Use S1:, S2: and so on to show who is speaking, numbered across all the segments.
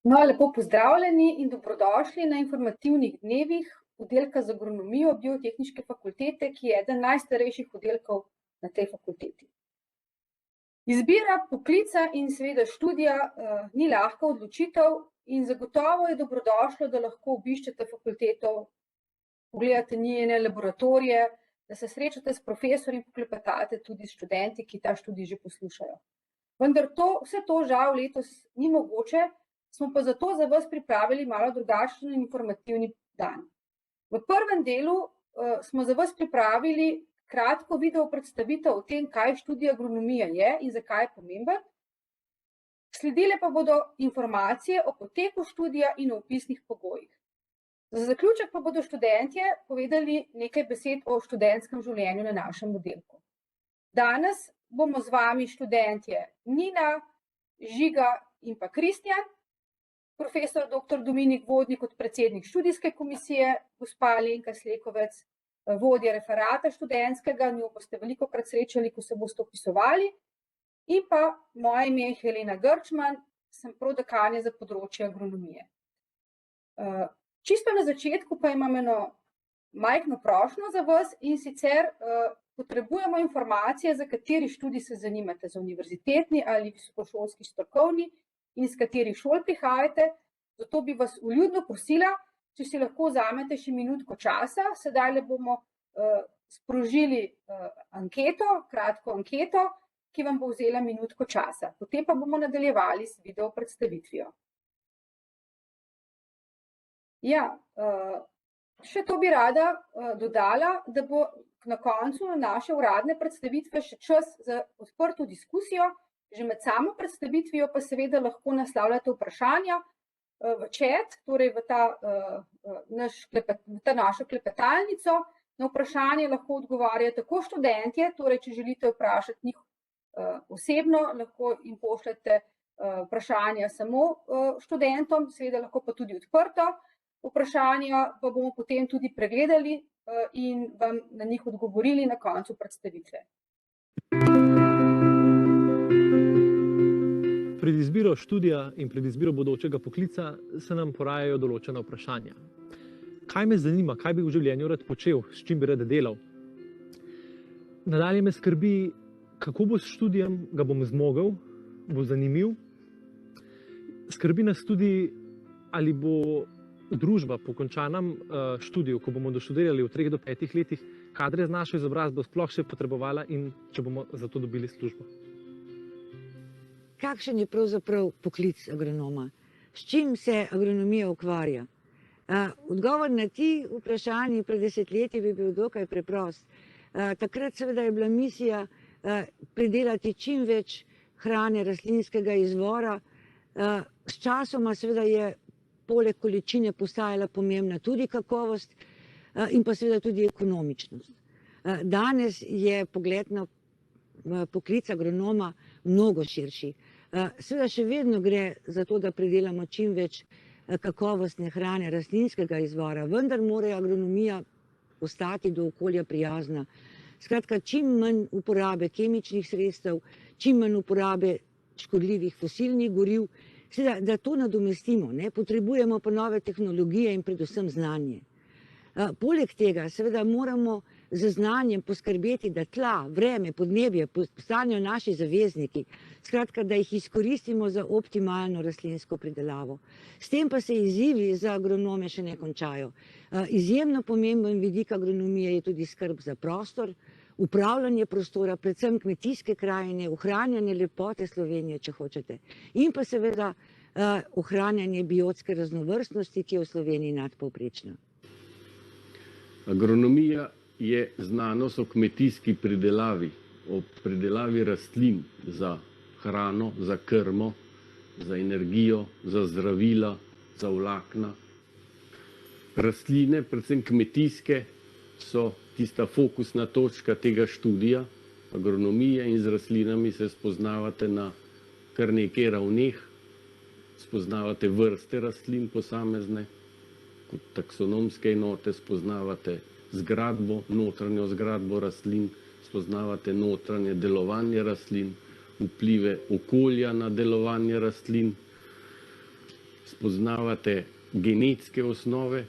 S1: No, lepo pozdravljeni in dobrodošli na informativnih dnevih oddelka za agronomijo Biotehniške fakultete, ki je eden najstarejših oddelkov na tej fakulteti. Izbira poklica in seveda študija ni lahka odločitev in zagotovo je dobrodošlo, da lahko obiščete fakulteto, pogledate njene laboratorije, da se srečate s profesorji in poklepetate tudi s študenti, ki ta študij že poslušajo. Vendar vse to žal letos ni mogoče, smo pa zato za vas pripravili malo drugačen informativni dan. V prvem delu smo za vas pripravili kratko video predstavitev o tem, kaj študij agronomije je in zakaj je pomemben. Sledile pa bodo informacije o poteku študija in o vpisnih pogojih. Za zaključek pa bodo študentje povedali nekaj besed o študentskem življenju na našem oddelku. Danes bomo z vami študentje Nina, Žiga in pa Kristjan, profesor dr. Dominik Vodnik kot predsednik študijske komisije, gospa Alenka Slekovec, vodja referata študentskega, njo boste velikokrat srečali, ko se boste opisovali, in pa moje ime je Helena Grčman, sem prodekanja za področje agronomije. Čisto na začetku pa imam eno majhno prošnjo za vas, in sicer potrebujemo informacije, za kateri študij se zanimate, za univerzitetni ali visokošolski strokovni, in iz katerih šol prihajate. Zato bi vas vljudno prosila, če si lahko vzamete še minutko časa. Sedaj bomo sprožili anketo, kratko anketo, ki vam bo vzela minutko časa. Potem pa bomo nadaljevali s video predstavitvijo. Ja, še to bi rada dodala, da bo na koncu naše uradne predstavitve še čas za odprto diskusijo. Že med samo predstavitvijo pa seveda lahko naslavljate vprašanja v chat, torej v ta našo klepetalnico. Na vprašanje lahko odgovarjajo tako študentje, torej če želite vprašati njih osebno, lahko jim pošljete vprašanja samo študentom, seveda lahko pa tudi odprto. Vprašanja pa bomo potem tudi pregledali in vam na njih odgovorili na koncu predstavitve.
S2: Pred izbiro študija in pred izbiro bodočega poklica se nam porajajo določena vprašanja. Kaj me zanima, kaj bi v življenju rad počel, s čim bi rad delal? Nadalje me skrbi, kako bo s študijem, ga bom zmogel, bo zanimiv. Skrbi nas tudi, ali bo družba po končanem študiju, ko bomo doštudirali v 3 do 5 letih, kadre z našo izobrazbo sploh še potrebovala in če bomo za to dobili službo.
S3: Kakšen je pravzaprav poklic agronoma? S čim se agronomija ukvarja? Odgovor na ti vprašanji pred desetletji bi bil dokaj preprost. Takrat seveda je bila misija pridelati čim več hrane rastlinskega izvora. S časoma seveda je poleg količine postajala pomembna tudi kakovost in pa seveda tudi ekonomičnost. Danes je pogled na poklic agronoma mnogo širši. Seveda še vedno gre za to, da pridelamo čim več kakovostne hrane rastlinskega izvora, vendar mora agronomija ostati do okolja prijazna. Skratka, čim manj uporabe kemičnih sredstev, čim manj uporabe škodljivih fosilnih goriv, seveda, da to nadomestimo, potrebujemo pa nove tehnologije in predvsem znanje. Poleg tega seveda moramo z znanjem poskrbeti, da tla, vreme, podnebje postanejo naši zavezniki, skratka, da jih izkoristimo za optimalno rastlinsko pridelavo. S tem pa se izzivi za agronome še ne končajo. Izjemno pomemben vidik agronomije je tudi skrb za prostor, upravljanje prostora, predvsem kmetijske krajine, ohranjanje lepote Slovenije, če hočete, in pa seveda ohranjanje biotske raznovrstnosti, ki je v Sloveniji nadpovprečna.
S4: Agronomija je znanost o kmetijski pridelavi, o pridelavi rastlin za hrano, za krmo, za energijo, za zdravila, za vlakna. Rastline, predvsem kmetijske, so tista fokusna točka tega študija agronomije in z rastlinami se spoznavate na kar nekaj ravneh, spoznavate vrste rastlin posamezne, kot taksonomske enote, spoznavate zgradbo, notranjo zgradbo rastlin, spoznavate notranje delovanje rastlin, vplive okolja na delovanje rastlin, spoznavate genetske osnove,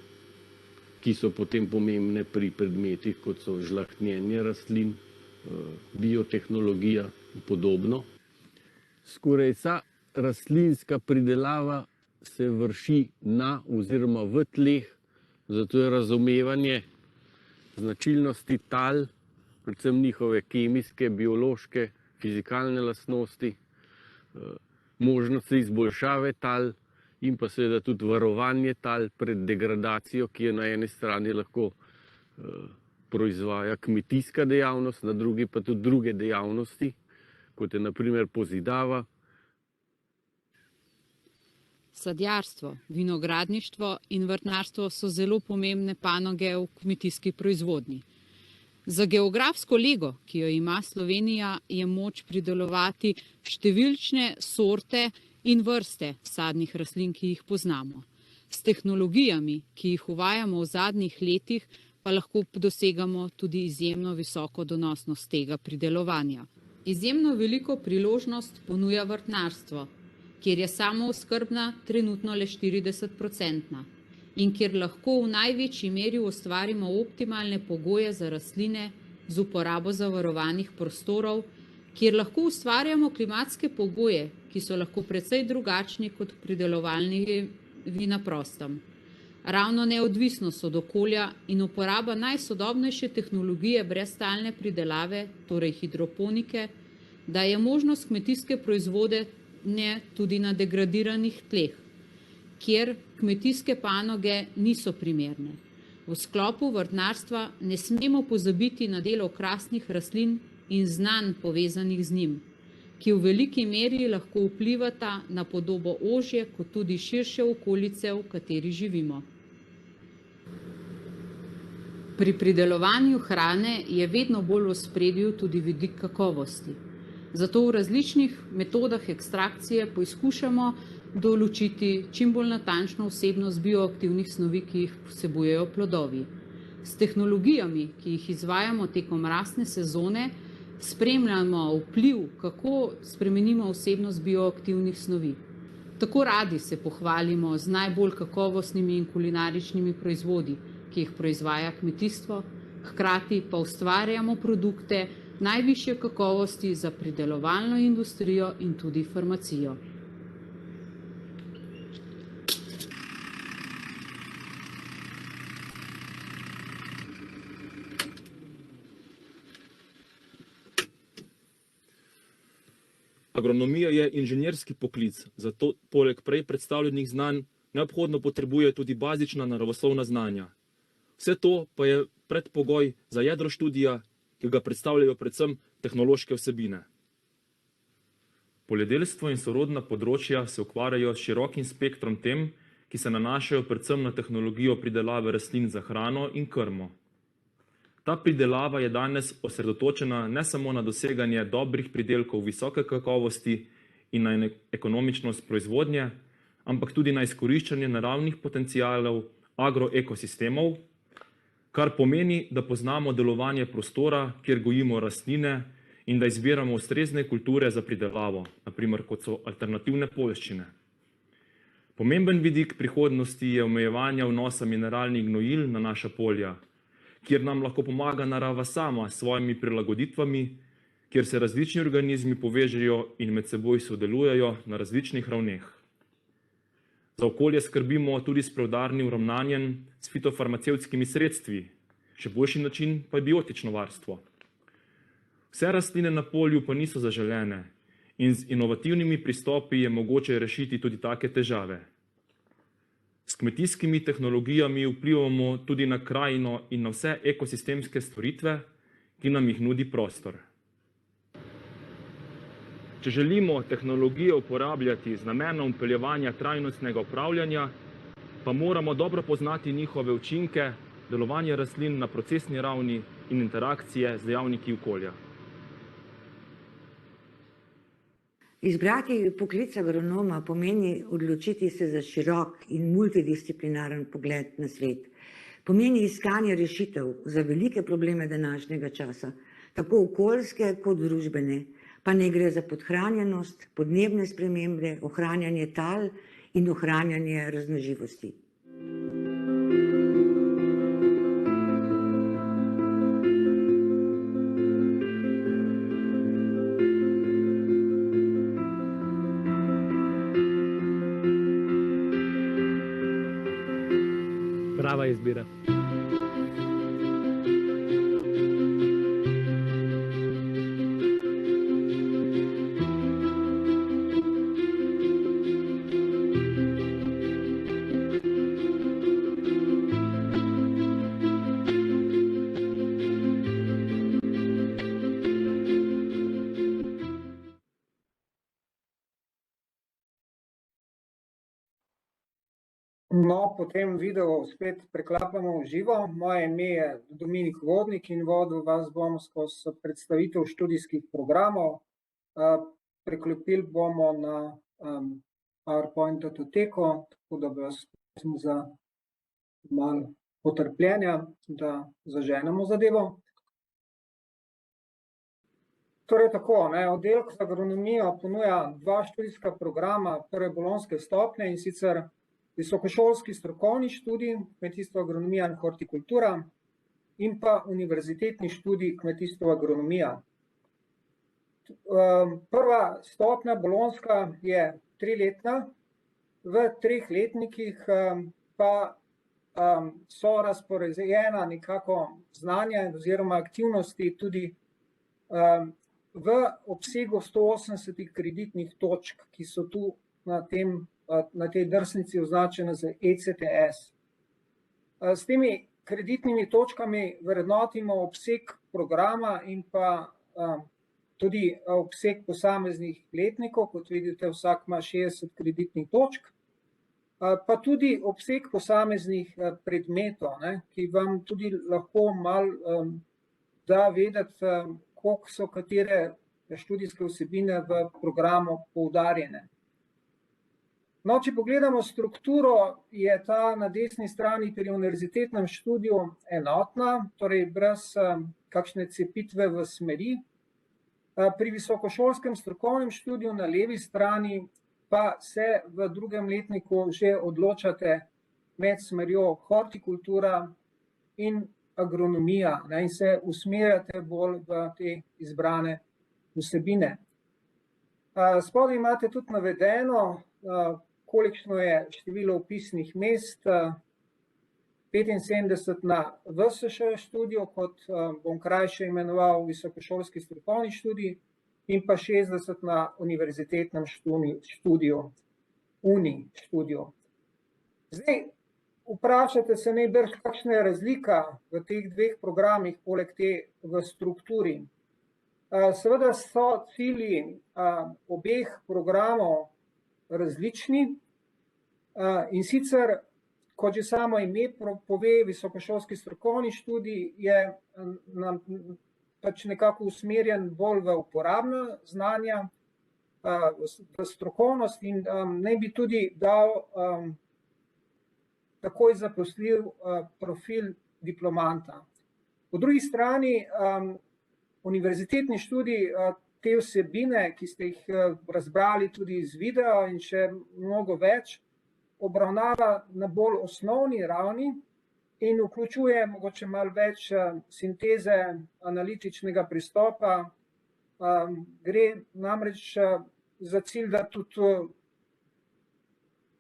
S4: ki so potem pomembne pri predmetih, kot so žlahtnjenje rastlin, biotehnologija in podobno. Skoraj vsa rastlinska pridelava se vrši na oziroma v tleh, zato je razumevanje značilnosti tal, predvsem njihove kemijske, biološke, fizikalne lastnosti, možnosti izboljšave tal in pa seveda tudi varovanje tal pred degradacijo, ki je na eni strani lahko proizvaja kmetijska dejavnost, na drugi pa tudi druge dejavnosti, kot je na primer pozidava.
S5: Sadjarstvo, vinogradništvo in vrtnarstvo so zelo pomembne panoge v kmetijski proizvodnji. Za geografsko lego, ki jo ima Slovenija, je moč pridelovati številčne sorte in vrste sadnih rastlin, ki jih poznamo. S tehnologijami, ki jih uvajamo v zadnjih letih, pa lahko dosegamo tudi izjemno visoko donosnost tega pridelovanja. Izjemno veliko priložnost ponuja vrtnarstvo, kjer je samooskrbna trenutno le 40% in kjer lahko v največji meri ustvarimo optimalne pogoje za rastline z uporabo zavarovanih prostorov, kjer lahko ustvarjamo klimatske pogoje, ki so lahko precej drugačni kot pridelovalni na prostem. Ravno neodvisnost od okolja in uporaba najsodobnejše tehnologije brez stalne pridelave, torej hidroponike, daje možnost kmetijske proizvode tudi na degradiranih tleh, kjer kmetijske panoge niso primerne. V sklopu vrtnarstva ne smemo pozabiti na delo krasnih rastlin in znanj povezanih z njim, ki v veliki meri lahko vplivata na podobo ožje kot tudi širše okolice, v kateri živimo. Pri pridelovanju hrane je vedno bolj v ospredju tudi vidik kakovosti. Zato v različnih metodah ekstrakcije poizkušamo določiti čim bolj natančno vsebnost bioaktivnih snovi, ki jih vsebujejo plodovi. S tehnologijami, ki jih izvajamo tekom rastne sezone, spremljamo vpliv, kako spremenimo vsebnost bioaktivnih snovi. Tako radi se pohvalimo z najbolj kakovostnimi in kulinaričnimi proizvodi, ki jih proizvaja kmetijstvo, hkrati pa ustvarjamo produkte najvišje kakovosti za pridelovalno industrijo in tudi farmacijo.
S6: Agronomija je inženirski poklic, zato poleg prej predstavljenih znanj neobhodno potrebuje tudi bazična naravoslovna znanja. Vse to pa je predpogoj za jedro študija, ki ga predstavljajo predvsem tehnološke vsebine. Poljedelstvo in sorodna področja se ukvarjajo s širokim spektrom tem, ki se nanašajo predvsem na tehnologijo pridelave rastlin za hrano in krmo. Ta pridelava je danes osredotočena ne samo na doseganje dobrih pridelkov visoke kakovosti in na ekonomičnost proizvodnje, ampak tudi na izkoriščanje naravnih potencialov agroekosistemov, kar pomeni, da poznamo delovanje prostora, kjer gojimo rastline in da izbiramo ustrezne kulture za pridelavo, naprimer kot so alternativne poljščine. Pomemben vidik prihodnosti je omejevanje vnosa mineralnih gnojil na naša polja, kjer nam lahko pomaga narava sama s svojimi prilagoditvami, kjer se različni organizmi povežejo in med seboj sodelujejo na različnih ravneh. Za okolje skrbimo tudi s preudarnim ravnanjem s fitofarmacevtskimi sredstvi, še boljši način pa je biotično varstvo. Vse rastline na polju pa niso zaželene in z inovativnimi pristopi je mogoče rešiti tudi take težave. S kmetijskimi tehnologijami vplivamo tudi na krajino in na vse ekosistemske storitve, ki nam jih nudi prostor. Če želimo tehnologije uporabljati z namenom vpeljevanja trajnostnega upravljanja, pa moramo dobro poznati njihove učinke, delovanje rastlin na procesni ravni in interakcije z dejavniki okolja.
S3: Izbrati poklic agronoma pomeni odločiti se za širok in multidisciplinaren pogled na svet. Pomeni iskanje rešitev za velike probleme današnjega časa, tako okoljske kot družbene, pa ne gre za podhranjenost, podnebne spremembe, ohranjanje tal in ohranjanje raznoživosti.
S2: Prava izbira.
S7: No, po tem videu spet preklapamo v živo. Moje ime je Dominik Vodnik in vodil vas bom skozi predstavitev študijskih programov. Preklopili bomo na PowerPoint datoteko, tako da vas prosim za malo potrpljenja, da zaženemo zadevo. Torej tako, oddelek za agronomijo ponuja dva študijska programa prve bolonjske stopnje, in sicer visokošolski strokovni študij kmetijstvo, agronomija in hortikultura in pa univerzitetni študij kmetijstvo, agronomija. Prva stopnja bolonjska je 3-letna, v 3 letnikih pa so razporejena nekako znanja oziroma aktivnosti tudi v obsegu 180 kreditnih točk, ki so tu na tej drsnici označene z ECTS. S temi kreditnimi točkami vrednotimo obseg programa in pa tudi obseg posameznih letnikov, kot vidite, vsak ima 60 kreditnih točk, pa tudi obseg posameznih predmetov, ki vam tudi lahko malo da vedeti, koliko so katere študijske vsebine v programu poudarjene. No, če pogledamo strukturo, je ta na desni strani pri univerzitetnem študiju enotna, torej brez kakšne cepitve v smeri. Pri visokošolskem strokovnem študiju na levi strani pa se v 2. letniku že odločate med smerjo hortikultura in agronomija, in se usmerjate bolj v te izbrane vsebine. Spodaj imate tudi navedeno, kolikšno je število vpisnih mest, 75 na VSŠ študiju, kot bom krajše imenoval visokošolski strokovni študij, in pa 60 na univerzitetnem študiju, UNI študiju. Zdaj, vprašate se najbrž, kakšna je razlika v teh 2 programih, poleg te v strukturi. Seveda so cilji obeh programov različni, in sicer, kot že samo ime pove, visokošolski strokovni študij je pač nekako usmerjen bolj v uporabna znanja, v strokovnost, in naj bi tudi dal takoj zaposljiv profil diplomanta. Po drugi strani univerzitetni študij te vsebine, ki ste jih razbrali tudi iz videa in še mnogo več, obravnava na bolj osnovni ravni in vključuje mogoče malo več sinteze, analitičnega pristopa. Gre namreč za cilj, da tudi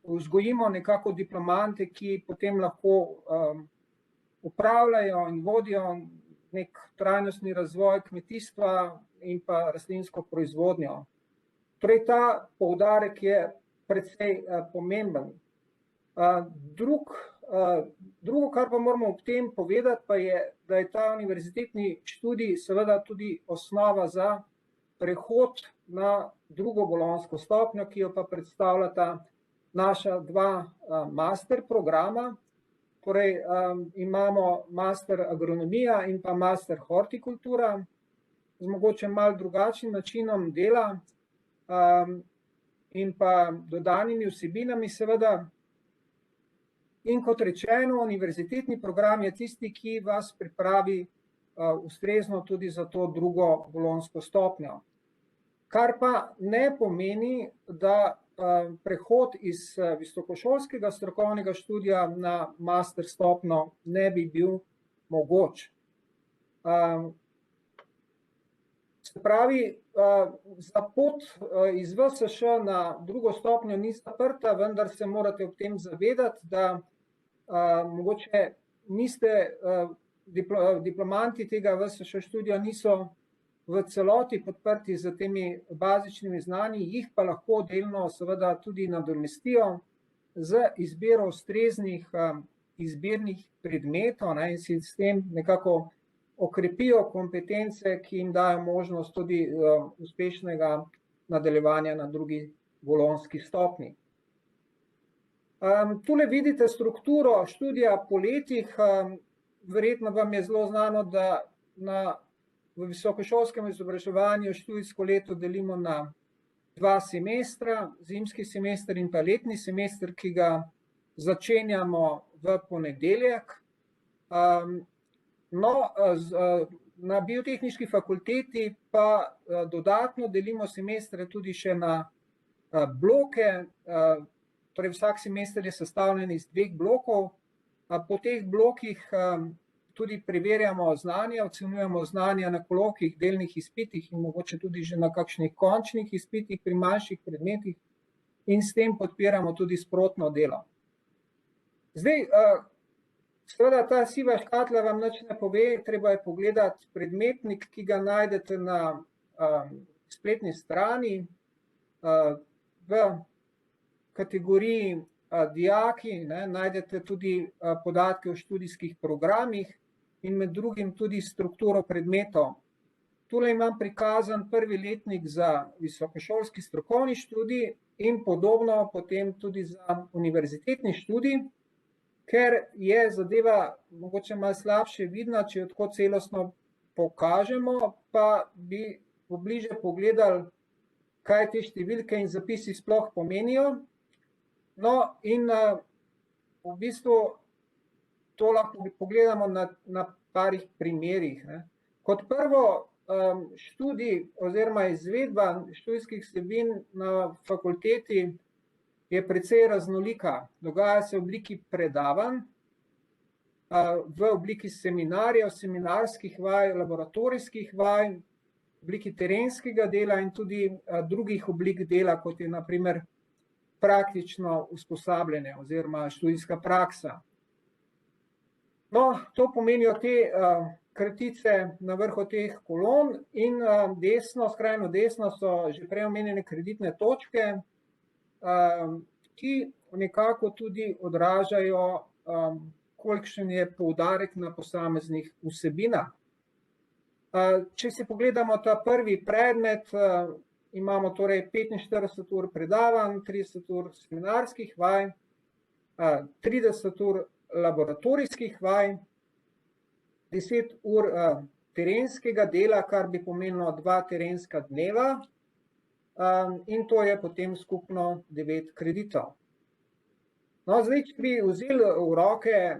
S7: vzgojimo nekako diplomante, ki potem lahko upravljajo in vodijo nek trajnostni razvoj kmetijstva in pa rastlinsko proizvodnjo. Torej, ta poudarek je precej pomemben. Drugo, kar pa moramo ob tem povedati, pa je, da je ta univerzitetni študij seveda tudi osnova za prehod na drugo bolonjsko stopnjo, ki jo pa predstavljata naša 2 master programa. Torej, imamo master agronomija in pa master hortikultura, z mogoče malo drugačnim načinom dela in pa dodanimi vsebinami seveda. In kot rečeno, univerzitetni program je tisti, ki vas pripravi ustrezno tudi za to drugo bolonjsko stopnjo. Kar pa ne pomeni, da prehod iz visokošolskega strokovnega študija na master stopnjo ne bi bil mogoč. Se pravi, za pot iz VSŠ na drugo stopnjo ni zaprta, vendar se morate ob tem zavedati, da mogoče niste diplomanti tega VSŠ študija niso v celoti podprti z temi bazičnimi znanji, jih pa lahko delno seveda tudi nadomestijo z izbiro ustreznih izbirnih predmetov, in si s tem nekako okrepijo kompetence, ki jim dajo možnost tudi uspešnega nadaljevanja na drugi bolonjski stopnji. Tule vidite strukturo študija po letih. Verjetno vam je zelo znano, da v visokošolskem izobraževanju študijsko leto delimo na 2 semestra, zimski semester in pa letni semester, ki ga začenjamo v ponedeljek. Na biotehniški fakulteti pa dodatno delimo semestre tudi še na bloke, torej vsak semester je sestavljen iz 2 blokov. Po teh blokih tudi preverjamo znanja, ocenjujemo znanja na kolokvijih, delnih izpitih in mogoče tudi že na kakšnih končnih izpitih pri manjših predmetih in s tem podpiramo tudi sprotno delo. Zdaj, seveda ta siva škatla vam nič ne pove, treba je pogledati predmetnik, ki ga najdete na spletni strani v kategoriji dijaki, najdete tudi podatke o študijskih programih in med drugim tudi strukturo predmetov. Tule imam prikazan prvi letnik za visokošolski strokovni študij in podobno potem tudi za univerzitetni študij, ker je zadeva mogoče malo slabše vidna, če jo tako celostno pokažemo, pa bi pobliže pogledali, kaj te številke in zapisi sploh pomenijo. No, in v bistvu to lahko pogledamo na parih primerih. Kot prvo, študij oziroma izvedba študijskih vsebin na fakulteti je precej raznolika. Dogaja se v obliki predavanj, v obliki seminarjev, seminarskih vaj, laboratorijskih vaj, v obliki terenskega dela in tudi drugih oblik dela, kot je na primer praktično usposabljanje oziroma študijska praksa. No, to pomenijo te kratice na vrhu teh kolon in desno, skrajno desno so že prej omenjene kreditne točke, ki nekako tudi odražajo, kolikšen je poudarek na posameznih vsebinah. Če si pogledamo ta prvi predmet, imamo torej 45 ur predavanj, 30 ur seminarskih vaj, 30 ur laboratorijskih vaj, 10 ur terenskega dela, kar bi pomenilo 2 terenska dneva, in to je potem skupno 9 kreditov. No, zdaj, če bi vzeli v roke,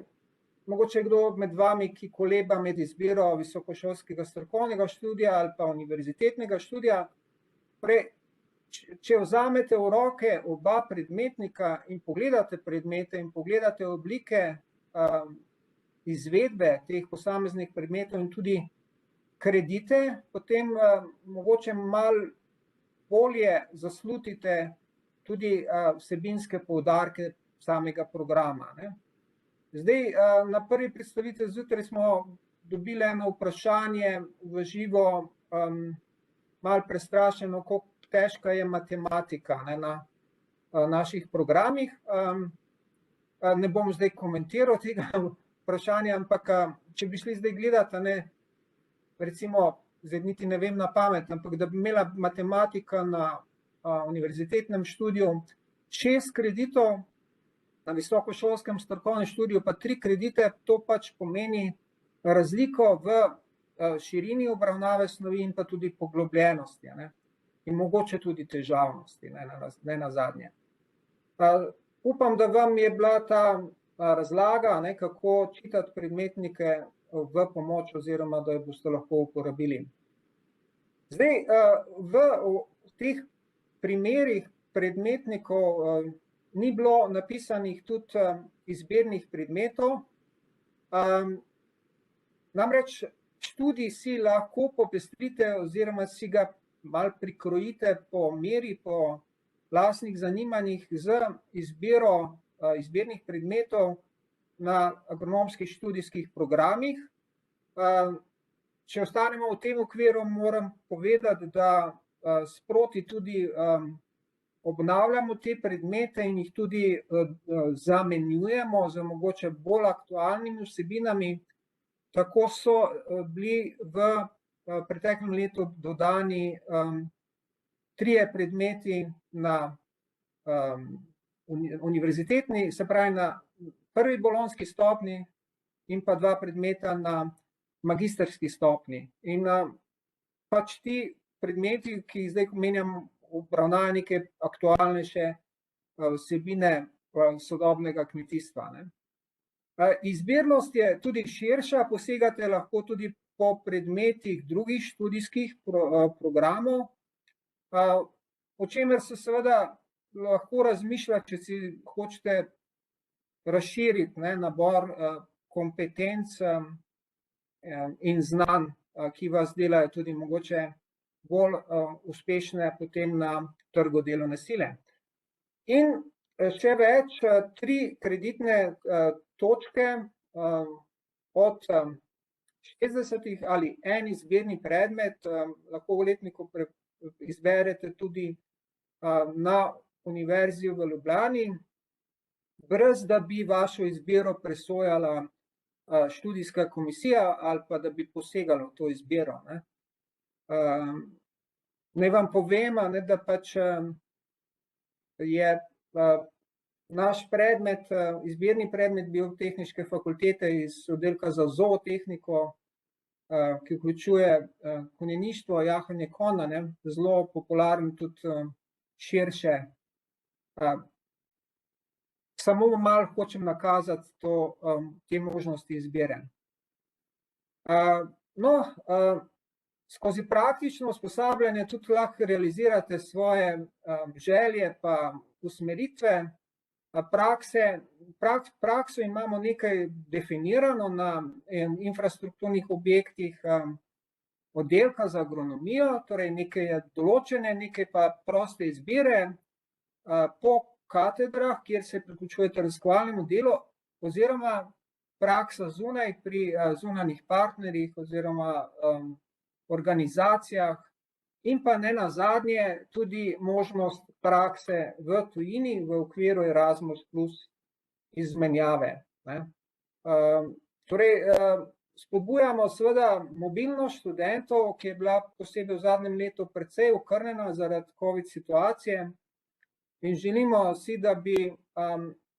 S7: mogoče kdo med vami, ki koleba med izbiro visokošolskega strokovnega študija ali pa univerzitetnega študija, če vzamete v roke oba predmetnika in pogledate predmete in pogledate oblike izvedbe teh posameznih predmetov in tudi kredite, potem mogoče malo bolje zaslutite tudi vsebinske poudarke samega programa. Zdaj, na prvi predstavitvi zjutraj smo dobili eno vprašanje v živo, malo prestrašeno, koliko težka je matematika na naših programih. Ne bom zdaj komentiral tega vprašanja, ampak če bi šli zdaj gledati, recimo, zdaj niti ne vem na pamet, ampak da bi imela matematika na univerzitetnem študiju 6 kreditov, na visokošolskem strokovnem študiju pa 3 kredite, to pač pomeni razliko v širini obravnave snovi in pa tudi poglobljenosti, in mogoče tudi težavnosti, ne nazadnje. Upam, da vam je bila ta razlaga, kako čitati predmetnike v pomoč oziroma da jo boste lahko uporabili. Zdaj, v teh primerih predmetnikov ni bilo napisanih tudi izbirnih predmetov. Namreč študij si lahko popestrite oziroma si ga malo prikrojite po meri, po lastnih zanimanjih z izbiro izbirnih predmetov na agronomskih študijskih programih. Če ostanemo v tem okviru, moram povedati, da sproti tudi obnavljamo te predmete in jih tudi zamenjujemo z mogoče bolj aktualnimi vsebinami. Tako so bili v preteklem letu dodani 3 predmeti na univerzitetni, se pravi na prvi bolonjski stopnji in pa 2 predmeta na magistrski stopnji. In pač ti predmeti, ki jih zdaj omenjam, obravnavajo neke aktualnejše vsebine sodobnega kmetijstva. Izbirnost je tudi širša, posegate lahko tudi po predmetih drugih študijskih programov, o čemer se seveda lahko razmišlja, če si hočete razširiti nabor kompetenc in znanj, ki vas delajo tudi mogoče bolj uspešne potem na trgu delovne sile. In še več, 3 kreditne točke od 60 ali en izbirni predmet lahko v letniku izberete tudi na Univerzi v Ljubljani, brez da bi vašo izbiro presojala študijska komisija ali pa da bi posegala v to izbiro. Naj vam povem, da pač je naš predmet, izbirni predmet Biotehniške fakultete iz oddelka za zootehniko, ki vključuje konjeništvo, jahanje konja, zelo popularen tudi širše. Samo malo hočem nakazati te možnosti izbire. Skozi praktično usposabljanje tudi lahko realizirate svoje želje pa usmeritve. Prakso imamo nekaj definirano na infrastrukturnih objektih oddelka za agronomijo, torej nekaj je določene, nekaj pa proste izbire po katedrah, kjer se priključujete raziskovalnemu delu, oziroma praksa zunaj pri zunanjih partnerjih oziroma organizacijah, in pa ne nazadnje tudi možnost prakse v tujini v okviru Erasmus plus izmenjave. Torej, spodbujamo seveda mobilnost študentov, ki je bila posebej v zadnjem letu precej okrnjena zaradi COVID situacije, in želimo si, da bi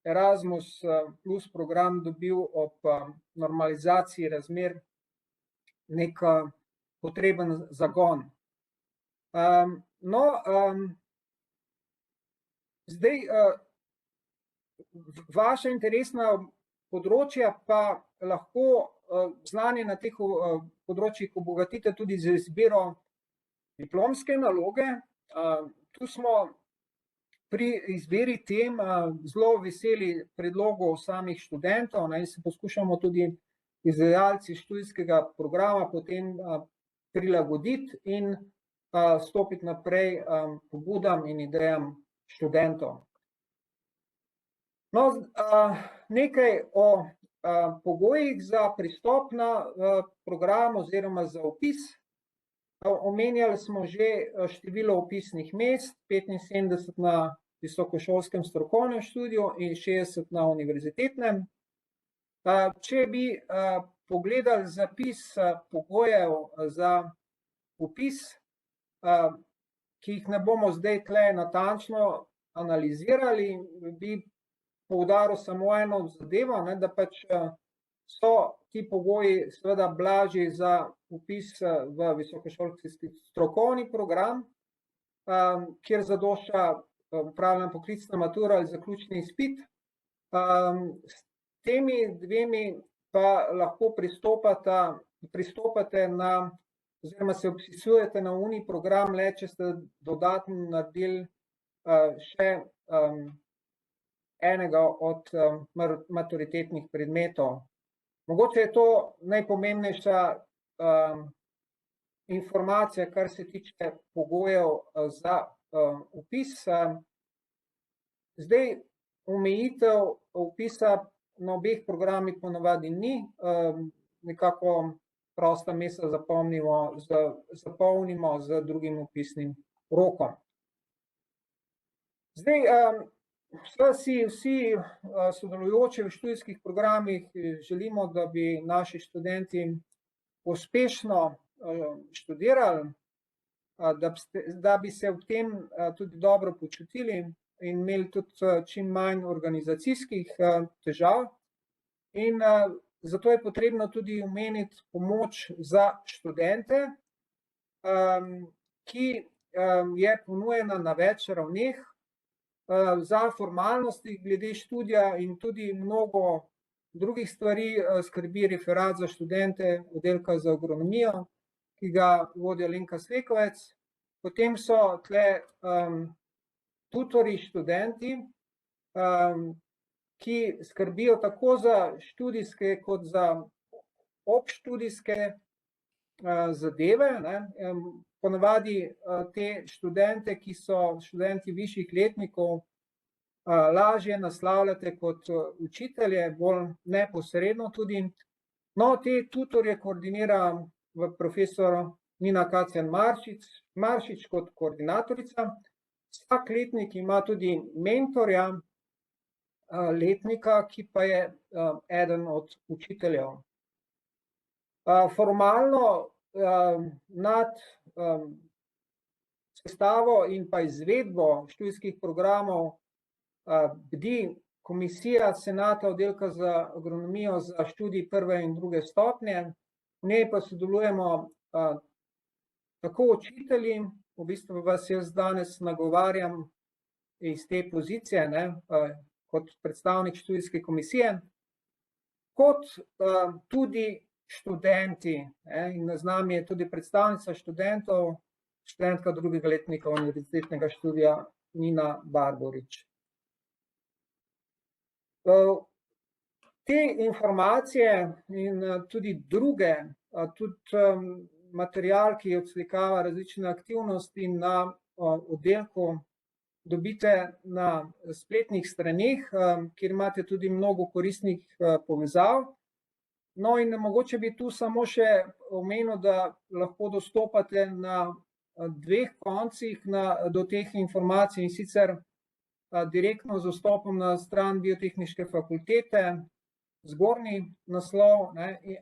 S7: Erasmus plus program dobil ob normalizaciji razmer nek potreben zagon. Zdaj, vaša interesna področja pa lahko znanje na teh področjih obogatite tudi z izbiro diplomske naloge. Tu smo pri izbiri tem zelo veseli predlogov samih študentov in se poskušamo tudi izvajalci študijskega programa potem prilagoditi in stopiti naprej pobudam in idejam študentov. Nekaj o pogojih za pristop na program oziroma za vpis. Omenjali smo že število vpisnih mest, 75 na visokošolskem strokovnem študiju in 60 na univerzitetnem. Če bi pogledali zapis pogojev za vpis, ki jih ne bomo zdaj tle natančno analizirali, bi poudaril samo eno zadevo, da pač so ti pogoji seveda blažji za vpis v visokošolski strokovni program, kjer zadošča opravljena poklicna matura ali zaključni izpit. S temi dvemi pa lahko pristopate na oziroma se vpisujete na uni program le, če ste dodatno naredili še enega od maturitetnih predmetov. Mogoče je to najpomembnejša informacija, kar se tiče pogojev za vpis. Zdaj, omejitev vpisa na obeh programih ponavadi ni, nekako prosta mesta zapolnimo z drugim vpisnim rokom. Zdaj, vsi sodelujoči v študijskih programih želimo, da bi naši študenti uspešno študirali, da bi se ob tem tudi dobro počutili in imeli tudi čim manj organizacijskih težav. In zato je potrebno tudi omeniti pomoč za študente, ki je ponujena na več ravneh. Za formalnosti glede študija in tudi mnogo drugih stvari skrbi referat za študente oddelka za agronomijo, ki ga vodi Alenka Slekovec. Potem so tle tutorji študenti, ki skrbijo tako za študijske kot za obštudijske zadeve. Ponavadi te študente, ki so študenti višjih letnikov, lažje naslavljate kot učitelje, bolj neposredno tudi. No, te tutorje koordinira profesor Nina Kacjan Maršič kot koordinatorica. Vsak letnik ima tudi mentorja letnika, ki pa je eden od učiteljev. Formalno nad sestavo in pa izvedbo študijskih programov bdi komisija senata oddelka za agronomijo za študij prve in druge stopnje. V njej pa sodelujemo tako učitelji, v bistvu vas jaz danes nagovarjam iz te pozicije, kot predstavnik študijske komisije, kot tudi študenti, in z nami je tudi predstavnica študentov, študentka drugega letnika univerzitetnega študija Nina Barborič. Te informacije in tudi druge, tudi material, ki odslikava različne aktivnosti na oddelku, dobite na spletnih straneh, kjer imate tudi mnogo koristnih povezav. No, in mogoče bi tu samo še omenil, da lahko dostopate na dveh koncih do teh informacij, in sicer direktno z vstopom na stran Biotehniške fakultete, zgornji naslov,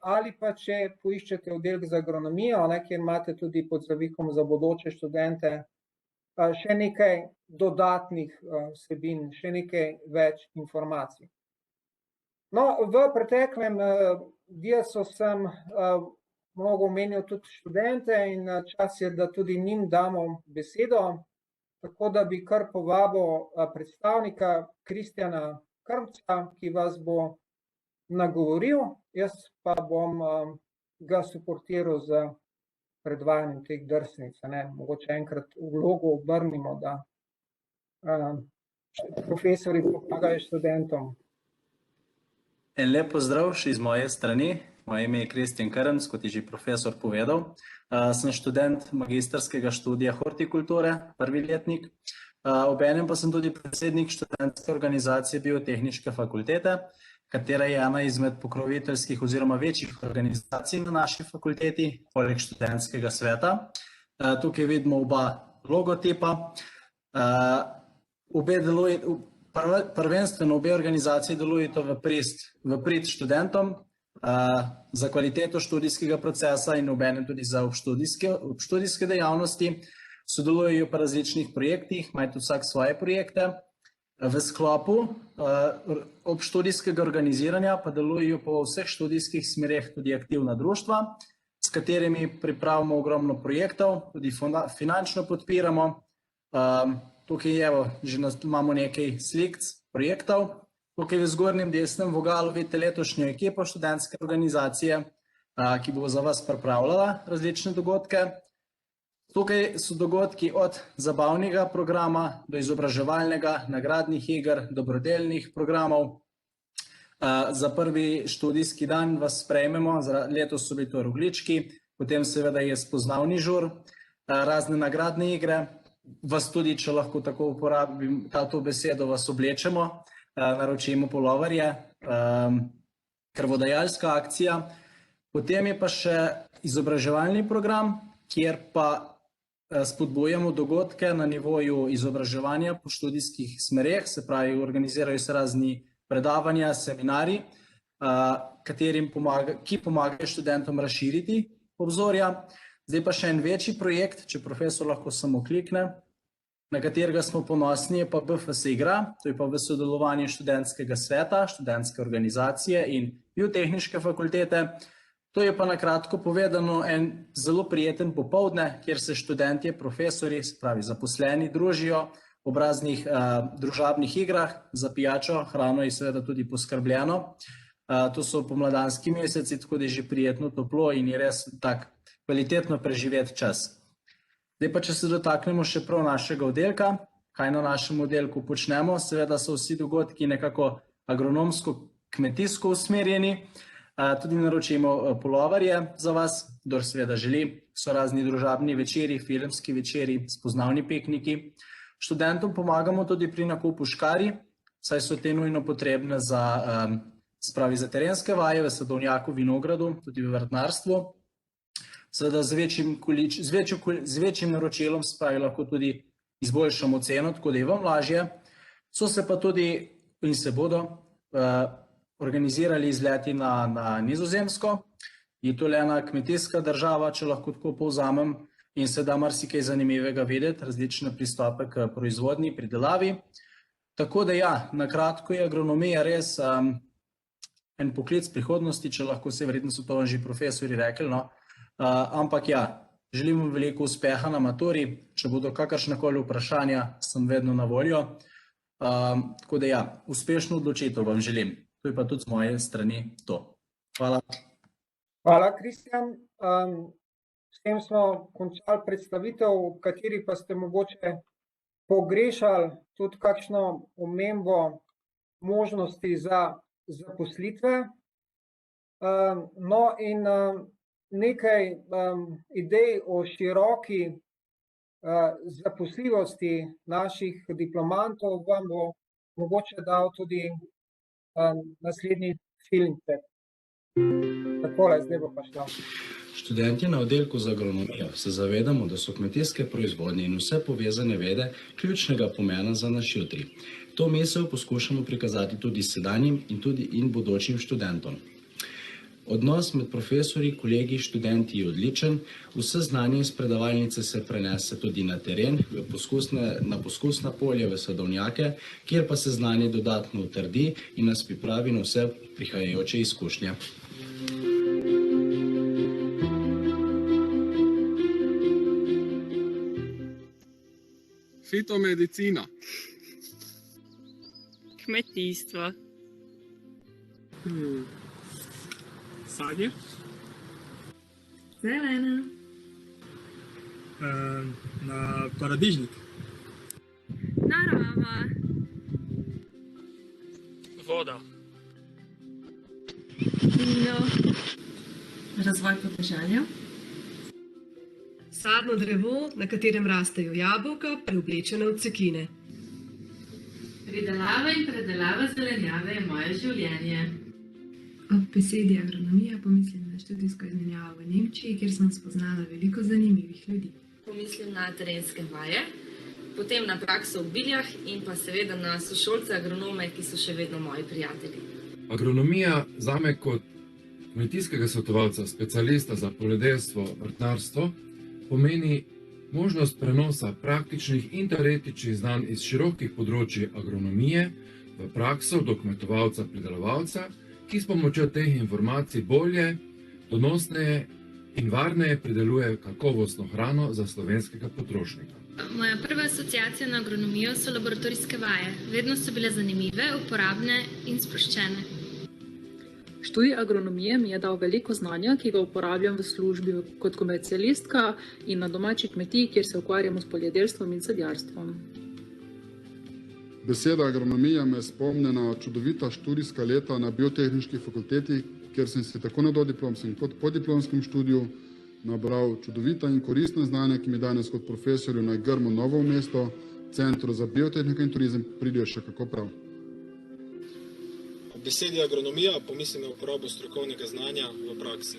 S7: ali pa če poiščete oddelek za agronomijo, kjer imate tudi pod zavikom za bodoče študente še nekaj dodatnih vsebin, še nekaj več informacij. No, v preteklem DIAS-u sem mnogo omenil tudi študente in čas je, da tudi njim damo besedo, tako da bi kar povabil predstavnika Kristjana Krmca, ki vas bo nagovoril, jaz pa bom ga suportiral z predvajanjem teh drsnic. Mogoče enkrat v vlogo obrnimo, da profesori pomagajo študentom.
S8: En lep pozdrav še iz moje strani. Moje ime je Kristjan Krmc, kot je že profesor povedal. Sem študent magistrskega študija hortikulture, prvi letnik. Obenem pa sem tudi predsednik študentske organizacije Biotehniške fakultete, katera je ena izmed pokroviteljskih oziroma večjih organizacij na naši fakulteti, poleg študentskega sveta. Tukaj vidimo oba logotipa. Prvenstveno obe organizaciji delujeta v prid študentom, za kvaliteto študijskega procesa in obenem tudi za obštudijske dejavnosti. Sodelujejo pa v različnih projektih, imajo tudi vsak svoje projekte. V sklopu obštudijskega organiziranja pa delujejo po vseh študijskih smereh tudi aktivna društva, s katerimi pripravimo ogromno projektov, tudi finančno podpiramo. Tukaj že imamo nekaj slik projektov. Tukaj v zgornjem desnem vogalu vidite letošnjo ekipo študentske organizacije, ki bo za vas pripravljala različne dogodke. Tukaj so dogodki od zabavnega programa do izobraževalnega, nagradnih iger, dobrodelnih programov. Za prvi študijski dan vas sprejmemo, letos so bili to rogljički, potem seveda je spoznavni žur, razne nagradne igre, vas tudi, če lahko tako uporabim to besedo, vas oblečemo, naročimo puloverje, krvodajalska akcija. Potem je pa še izobraževalni program, kjer pa spodbujamo dogodke na nivoju izobraževanja po študijskih smereh, se pravi, organizirajo se razni predavanja, seminarji, ki pomagajo študentom razširiti obzorja. Zdaj pa še en večji projekt, če profesor lahko samo klikne, na katerega smo ponosni, je pa BFS igra, to je pa v sodelovanju študentskega sveta, študentske organizacije in biotehniške fakultete. To je pa na kratko povedano en zelo prijeten popoldne, kjer se študentje, profesori, se pravi zaposleni, družijo ob raznih družabnih igrah, za pijačo, hrano je seveda tudi poskrbljeno. To so pomladanski meseci, tako da je že prijetno toplo in je res tak kvalitetno preživeti čas. Zdaj pa, če se dotaknemo še prav našega oddelka, kaj na našem oddelku počnemo, seveda so vsi dogodki nekako agronomsko-kmetijsko usmerjeni, tudi naročimo puloverje za vas, kdor seveda želi, so razni družabni večeri, filmski večeri, spoznavni pikniki. Študentom pomagamo tudi pri nakupu škarij, saj so te nujno potrebne za terenske vaje v sadovnjaku, vinogradu, tudi v vrtnarstvu. Seveda z večjim naročilom lahko tudi izboljšamo ceno, tako da je vam lažje. So se pa tudi in se bodo organizirali izleti na Nizozemsko. Je to le ena kmetijska država, če lahko tako povzamem, in se da marsikaj zanimivega videti, različne pristope k proizvodnji, pridelavi. Tako da ja, na kratko je agronomija res en poklic prihodnosti, če lahko se, verjetno so to že profesori rekli, no. Ampak ja, želim vam veliko uspeha na maturi, če bodo kakršnekoli vprašanja, sem vedno na voljo. Tako da ja, uspešno odločitev vam želim. To je pa tudi z moje strani to. Hvala.
S7: Hvala, Kristjan. S tem smo končali predstavitev, v kateri pa ste mogoče pogrešali tudi kakšno omembo možnosti za zaposlitve. No in nekaj idej o široki zaposljivosti naših diplomantov vam bo mogoče dal tudi naslednji film. Takole, zdaj bo pa šlo.
S8: Študentje na oddelku za agronomijo se zavedamo, da so kmetijske proizvodnje in vse povezane vede ključnega pomena za naš jutri. To misel poskušamo prikazati tudi sedanjim in bodočim študentom. Odnos med profesori, kolegi, študenti je odličen, vse znanje iz predavalnice se prenese tudi na teren, na poskusna polja v sadovnjake, kjer pa se znanje dodatno utrdi in nas pripravi na vse prihajajoče izkušnje.
S9: Fitomedicina.
S10: Kmetijstvo.
S9: Sadje.
S10: Zelena.
S9: Na paradižnik.
S10: Narava.
S9: Voda.
S10: Vino.
S11: Razvoj podeželja. Sadno drevo, na katerem rastejo jabolka, preoblečene v cekine.
S12: Pridelava in predelava zelenjave je moje življenje.
S13: Ob besedi agronomija pomislim na študijsko izmenjavo v Nemčiji, kjer sem spoznala veliko zanimivih ljudi.
S12: Pomislim na terenske vaje, potem na prakso v biljah in pa seveda na sošolce agronome, ki so še vedno moji prijatelji.
S14: Agronomija zame kot kmetijskega svetovalca, specialista za poljedelstvo, vrtnarstvo, pomeni možnost prenosa praktičnih in teoretičnih znanj iz širokih področij agronomije v prakso do kmetovalca, pridelovalca, ki s pomočjo teh informacij bolje, donosneje in varneje prideluje kakovostno hrano za slovenskega potrošnika.
S15: Moja prva asociacija na agronomijo so laboratorijske vaje. Vedno so bile zanimive, uporabne in sproščene.
S16: Študij agronomije mi je dal veliko znanja, ki ga uporabljam v službi kot komercialistka in na domači kmetiji, kjer se ukvarjamo s poljedelstvom in sadjarstvom.
S17: Beseda agronomija me spomne na čudovita študijska leta na biotehniški fakulteti, kjer sem si tako na dodiplomskem kot podiplomskem študiju nabral čudovita in koristna znanja, ki mi danes kot profesorju na Grmu Novo mesto, Centru za biotehniko in turizem, pridejo še kako prav.
S9: Ob besedi agronomija pomislim na uporabo strokovnega znanja v praksi.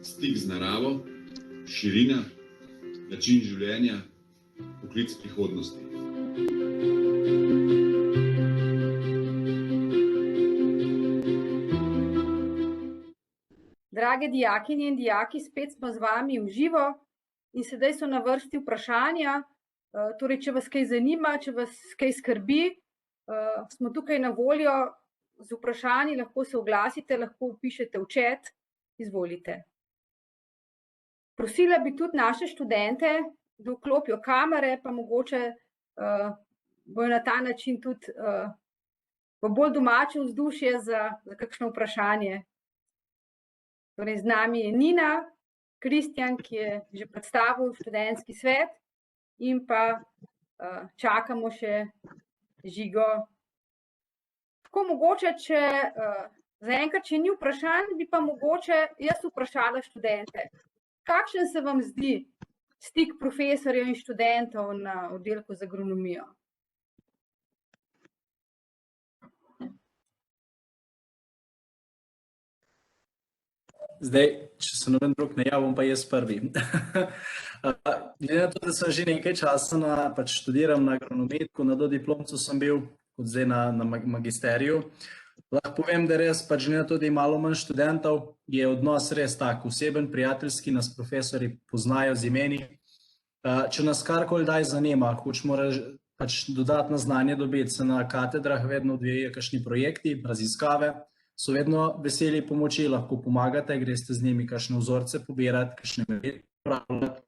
S18: Stik z naravo, širina, način življenja, poklic prihodnosti.
S1: Drage dijakinje in dijaki, spet smo z vami v živo in sedaj so na vrsti vprašanja. Torej, če vas kaj zanima, če vas kaj skrbi, smo tukaj na voljo z vprašanji, lahko se oglasite, lahko pišete v chat, izvolite. Prosila bi tudi naše študente, da vklopijo kamere, pa mogoče bojo na ta način tudi v bolj domače vzdušje za kakšno vprašanje. Torej, z nami je Nina, Kristjan, ki je že predstavil študentski svet, in pa čakamo še Žigo. Tako mogoče, če zaenkrat, če ni vprašanj, bi pa mogoče jaz vprašala študente. Kakšen se vam zdi stik profesorjev in študentov na oddelku za agronomijo?
S8: Zdaj, če se noben drug ne javi, bom pa jaz prvi. Glede na to, da sem že nekaj časa študiram na agronomiji, tako na dodiplomcu sem bil, kot zdaj na magisteriju. Lahko povem, da res, glede na to, da je malo manj študentov, je odnos res tak oseben, prijateljski, nas profesori poznajo z imeni. Če nas karkoli daj zanima, hočemo dodatno znanje dobiti, se na katedrah vedno odvijajo kakšni projekti, raziskave, so vedno veseli pomoči, lahko pomagate, greste z njimi kakšne vzorce pobirati, kakšne medije upravljati.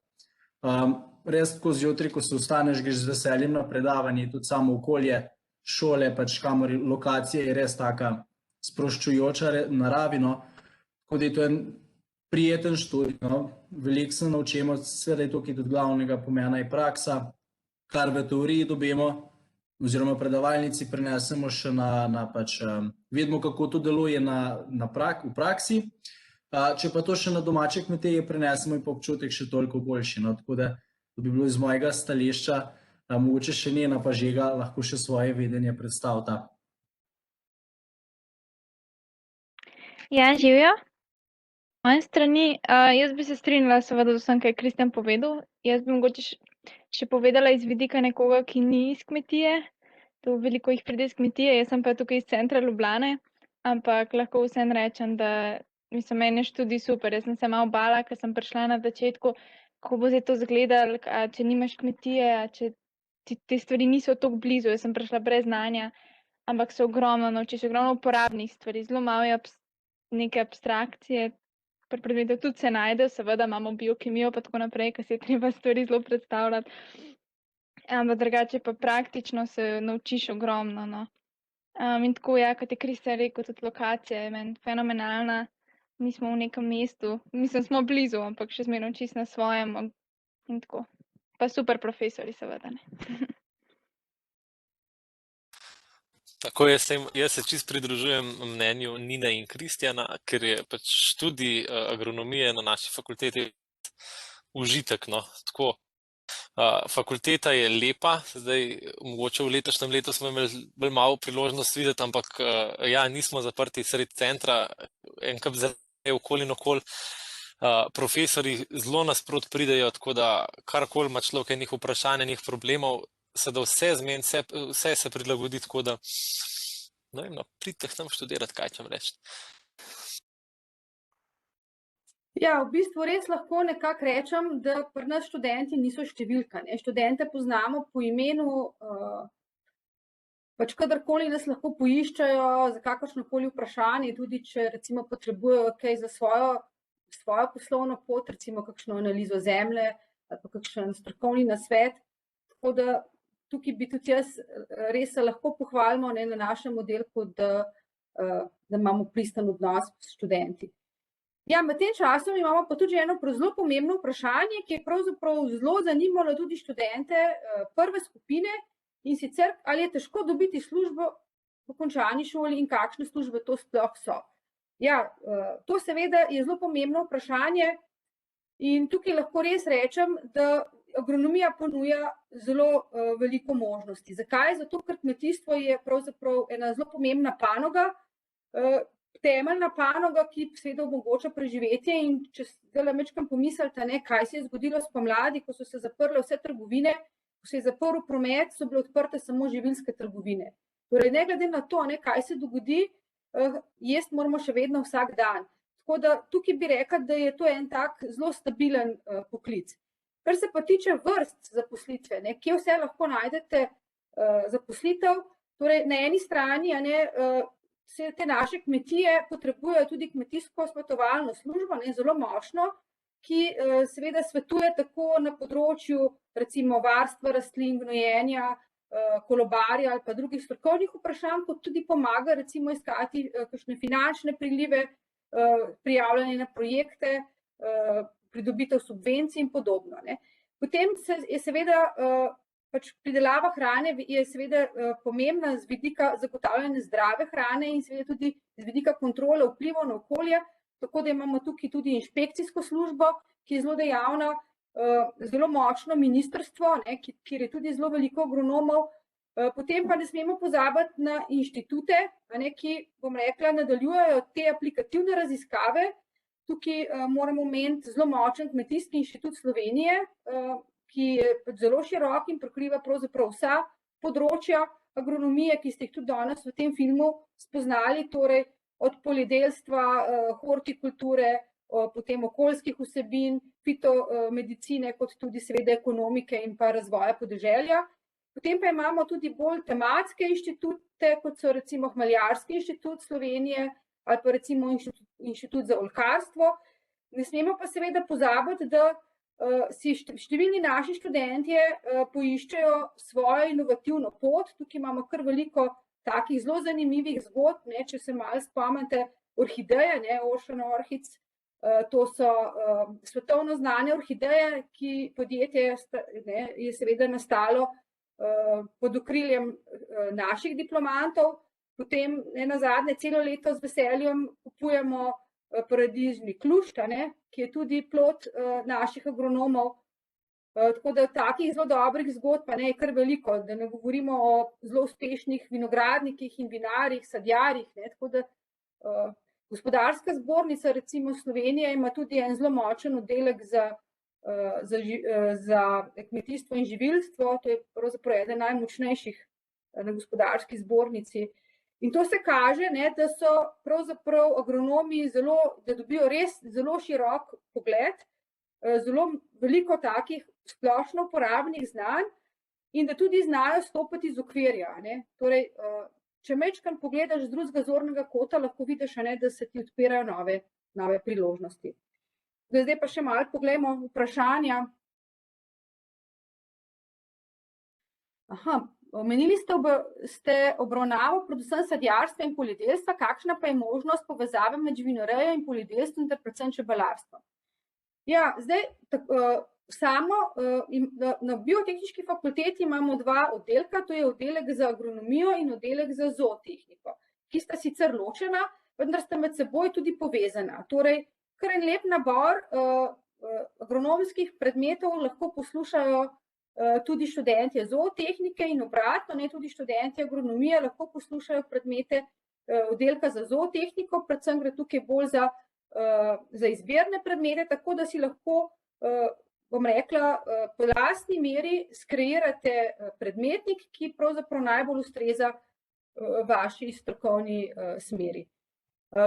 S8: Res tako zjutraj, ko se vstaneš, greš z veseljem na predavanje, tudi samo okolje šole, kamor lokacija je res taka sproščujoča naravi, tako da je to en prijeten študij. Veliko se naučimo, seveda je tukaj tudi glavnega pomena je praksa, kar v teoriji dobimo, oziroma predavalnici prenesemo še vidimo, kako to deluje v praksi. Če pa to še na domače kmetije prenesemo, je pa občutek še toliko boljši. Tako da bi bilo iz mojega stališča, mogoče še Nena pa Žiga lahko še svoje vedenje predstavita.
S19: Ja, živijo. Moje strani, jaz bi se strinjala seveda z vsem, kaj je Kristjan povedal. Jaz bi mogoče še povedala iz vidika nekoga, ki ni iz kmetije. To veliko jih pride iz kmetije, jaz sem pa tukaj iz centra Ljubljane, ampak lahko vsem rečem, da meni je študij super. Jaz sem se malo bala, ker sem prišla na začetku, kako bo zdaj to izgledalo, če nimaš kmetije, če ti te stvari niso tako blizu. Jaz sem prišla brez znanja, ampak se ogromno naučiš, ogromno uporabnih stvari, zelo malo je neke abstrakcije. Pri predmetih tudi se najde, seveda imamo biokemijo pa tako naprej, ker se je treba stvari zelo predstavljati. Ampak drugače pa praktično se naučiš ogromno. In tako, ja, kot je Kristjan rekel, tudi lokacija je meni fenomenalna. Nismo v nekem mestu, mislim, smo blizu, ampak še zmeraj čisto na svojem in tako. Pa super profesori, seveda, ne.
S20: Tako, jaz se čisto pridružujem mnenju Nine in Kristjana, ker je študij agronomije na naši fakulteti užitek, tako. Fakulteta je lepa, zdaj mogoče v letošnjem letu smo imeli bolj malo priložnost videti, ampak ja, nismo zaprti sredi centra, enkrat zdaj okoli in okoli. Profesori zelo nasprot pridejo, tako da karkoli ima človek enih vprašanj, enih problemov, se da vse zmeni, vse se prilagodi, tako da ne vem, pridite k nam študirati, kaj ćem reči.
S1: Ja, v bistvu res lahko nekako rečem, da pri nas študenti niso številka. Študente poznamo po imenu, kadarkoli nas lahko poiščejo za kakršnokoli vprašanje, tudi če recimo potrebujejo kaj za svojo poslovno pot, recimo kakšno analizo zemlje ali pa kakšen strokovni nasvet. Tako da tukaj bi tudi jaz res se lahko pohvalimo na našem oddelku, da imamo pristen odnos s študenti. Ja, med tem časom imamo pa tudi eno zelo pomembno vprašanje, ki je pravzaprav zelo zanimalo tudi študente prve skupine, in sicer, ali je težko dobiti službo po končani šoli in kakšne službe to sploh so. Ja, to seveda je zelo pomembno vprašanje in tukaj lahko res rečem, da agronomija ponuja zelo veliko možnosti. Zakaj? Zato, ker kmetijstvo je pravzaprav ena zelo pomembna panoga, temeljna panoga, ki seveda omogoča preživetje, in če zdaj majčkeno pomislite, kaj se je zgodilo spomladi, ko so se zaprle vse trgovine, ko se je zaprl promet, so bile odprte samo živilske trgovine. Torej, ne glede na to, kaj se dogodi, jesti moramo še vedno vsak dan. Tako da tukaj bi rekla, da je to en tak zelo stabilen poklic. Kar se pa tiče vrst zaposlitve, kje vse lahko najdete zaposlitev, torej na eni strani vse te naše kmetije potrebujejo tudi kmetijsko svetovalno službo, zelo močno, ki seveda svetuje tako na področju recimo varstva rastlin, gnojenja, kolobarja ali pa drugih strokovnih vprašanj, kot tudi pomaga recimo iskati kakšne finančne prilive, prijavljanje na projekte, pridobitev subvencij in podobno. Potem je seveda pridelava hrane je seveda pomembna z vidika zagotavljanja zdrave hrane in seveda tudi z vidika kontrole vplivov na okolje, tako da imamo tukaj tudi inšpekcijsko službo, ki je zelo dejavna, zelo močno ministrstvo, kjer je tudi zelo veliko agronomov. Potem pa ne smemo pozabiti na inštitute, ki, bom rekla, nadaljujejo te aplikativne raziskave. Tukaj moramo omeniti zelo močen Kmetijski inštitut Slovenije, ki je zelo širok in pokriva pravzaprav vsa področja agronomije, ki ste jih tudi danes v tem filmu spoznali, torej od poljedelstva, hortikulture, potem okoljskih vsebin, fitomedicine, kot tudi seveda ekonomike in pa razvoja podeželja. Potem pa imamo tudi bolj tematske inštitute, kot so recimo Hmeljarski inštitut Slovenije ali pa recimo Inštitut za oljkarstvo. Ne smemo pa seveda pozabiti, da si številni naši študentje poiščejo svojo inovativno pot. Tukaj imamo kar veliko takih zelo zanimivih zgodb, če se malo spomnite orhideje, Ocean Orchids, to so svetovno znane orhideje, ki podjetje je seveda nastalo pod okriljem naših diplomantov. Potem nazadnje celo leto z veseljem kupujemo paradižni klušč, ki je tudi plod naših agronomov. Tako da takih zelo dobrih zgodb je kar veliko, da ne govorimo o zelo uspešnih vinogradnikih in vinarjih, sadjarjih. Tako da Gospodarska zbornica recimo Slovenije ima tudi en zelo močen oddelek za kmetijstvo in živilstvo, to je pravzaprav eden najmočnejših na Gospodarski zbornici. In to se kaže, da so pravzaprav agronomi da dobijo res zelo širok pogled, zelo veliko takih splošno uporabnih znanj in da tudi znajo stopiti iz okvirja. Torej, če majčkeno pogledaš z drugega zornega kota, lahko vidiš, da se ti odpirajo nove priložnosti. Zdaj pa še malo poglejmo vprašanja. Omenili ste obravnavo predvsem sadjarstva in poljedelstva, kakšna pa je možnost povezave med živinorejo in poljedelstvom ter predvsem čebelarstvom? Ja, zdaj na biotehniški fakulteti imamo dva oddelka, to je oddelek za agronomijo in oddelek za zootehniko, ki sta sicer ločena, vendar sta med seboj tudi povezana. Torej, kar en lep nabor agronomskih predmetov lahko poslušajo tudi študentje zootehnike in obratno, tudi študentje agronomije lahko poslušajo predmete oddelka za zootehniko, predvsem gre tukaj bolj za izbirne predmete, tako da si lahko, bom rekla, po lastni meri skreirate predmetnik, ki pravzaprav najbolj ustreza vaši strokovni smeri.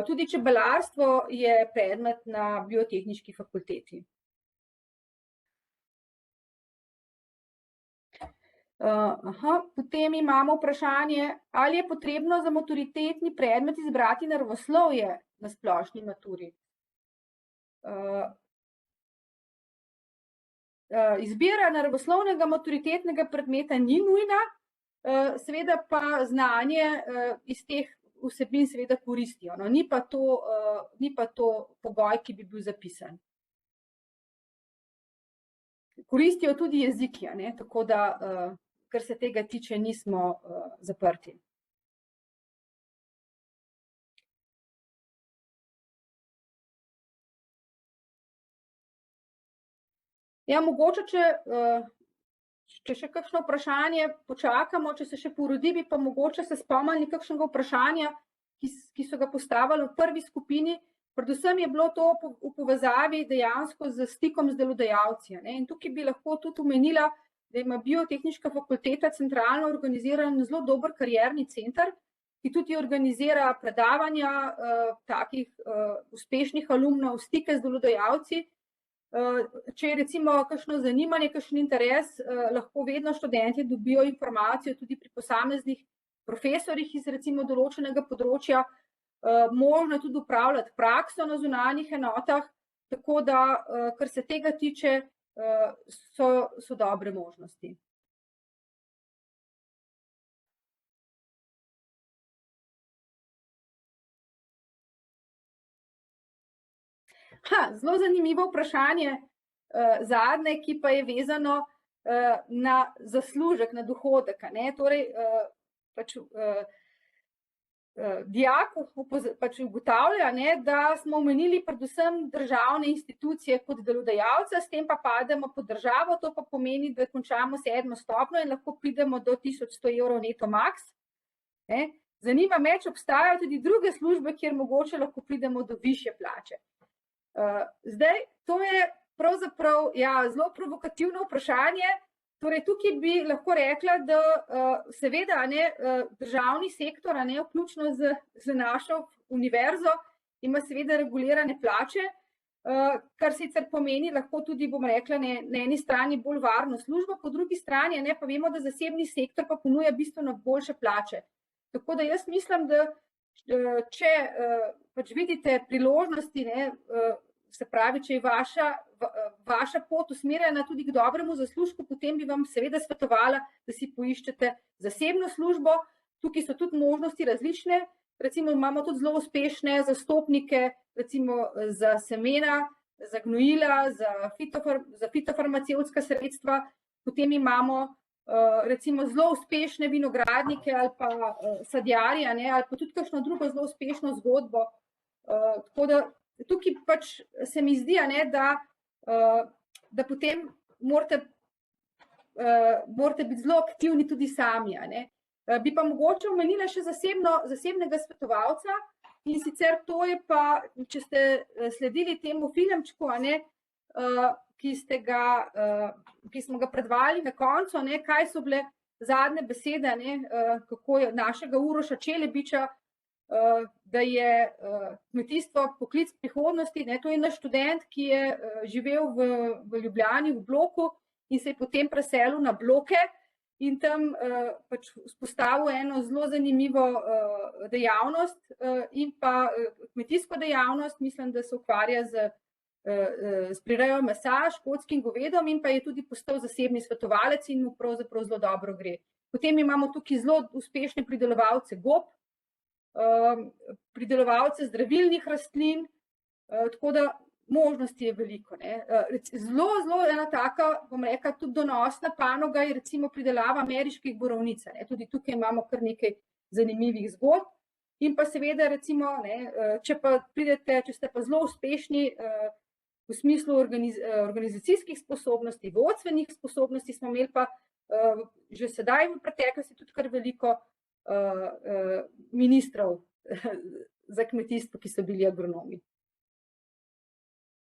S1: Tudi čebelarstvo je predmet na biotehniški fakulteti. Potem imamo vprašanje, ali je potrebno za maturitetni predmet izbrati naravoslovje na splošni maturi. Izbira naravoslovnega maturitetnega predmeta ni nujna, seveda pa znanje iz teh vsebin seveda koristijo. No, ni pa to pogoj, ki bi bil zapisan. Koristijo tudi jeziki, ne? Tako da, kar se tega tiče, nismo zaprti. Ja, mogoče, če še kakšno vprašanje počakamo, če se še porodi, bi pa mogoče se spomnili kakšnega vprašanja, ki so ga postavili v prvi skupini. Predvsem je bilo to v povezavi dejansko z stikom z delodajalci. In tukaj bi lahko tudi omenila, da ima Biotehniška fakulteta centralno organiziran zelo dober karierni center, ki tudi organizira predavanja takih uspešnih alumnov, stike z delodajalci. Če je recimo kakšno zanimanje, kakšen interes, lahko vedno študenti dobijo informacijo tudi pri posameznih profesorjih iz recimo določenega področja, možno tudi upravljati prakso na zunanjih enotah, tako da, kar se tega tiče, so dobre možnosti. Zelo zanimivo vprašanje, zadnje, ki pa je vezano na zaslužek, na dohodek. Torej, dijak ugotavlja, da smo omenili predvsem državne institucije kot delodajalca, s tem pa pademo pod državo, to pa pomeni, da končamo 7. stopnjo in lahko pridemo do 1100 evrov neto maks. Zanima me, če obstajajo tudi druge službe, kjer mogoče lahko pridemo do višje plače. Zdaj, to je pravzaprav zelo provokativno vprašanje. Torej, tukaj bi lahko rekla, da seveda državni sektor, vključno z našo univerzo, ima seveda regulirane plače, kar sicer pomeni lahko tudi, bom rekla, na eni strani bolj varno službo, po drugi strani pa vemo, da zasebni sektor pa ponuja bistveno boljše plače. Tako da jaz mislim, da če pač vidite priložnosti, se pravi, če je vaša pot usmerjena tudi k dobremu zaslužku, potem bi vam seveda svetovala, da si poiščete zasebno službo. Tukaj so tudi možnosti različne, recimo imamo tudi zelo uspešne zastopnike, recimo za semena, za gnojila, za fitofarmacevtska sredstva, potem imamo recimo zelo uspešne vinogradnike ali pa sadjarje, ali pa tudi kakšno drugo zelo uspešno zgodbo. Tako da tukaj pač se mi zdi, da potem morate biti zelo aktivni tudi sami. Bi pa mogoče omenila še zasebnega svetovalca, in sicer to je pa, če ste sledili temu filmčku, ki smo ga predvajali na koncu, kaj so bile zadnje besede, kako je našega Uroša Čelebiča, da je kmetijstvo poklic prihodnosti. To je naš študent, ki je živel v Ljubljani v bloku in se je potem preselil na bloke in tam pač vzpostavil eno zelo zanimivo dejavnost in pa kmetijsko dejavnost, mislim, da se ukvarja s prirejo mesa, škotskim govedom in pa je tudi postal zasebni svetovalec in mu pravzaprav zelo dobro gre. Potem imamo tukaj zelo uspešne pridelovalce gob, pridelovalce zdravilnih rastlin, tako da možnosti je veliko. Zelo ena taka, bom rekla, tudi donosna panoga je recimo pridelava ameriških borovnic. Tudi tukaj imamo kar nekaj zanimivih zgodb. In pa seveda recimo, če ste pa zelo uspešni v smislu organizacijskih sposobnosti, vodstvenih sposobnosti, smo imeli pa že sedaj v preteklosti tudi kar veliko ministrov za kmetijstvo, ki so bili agronomi.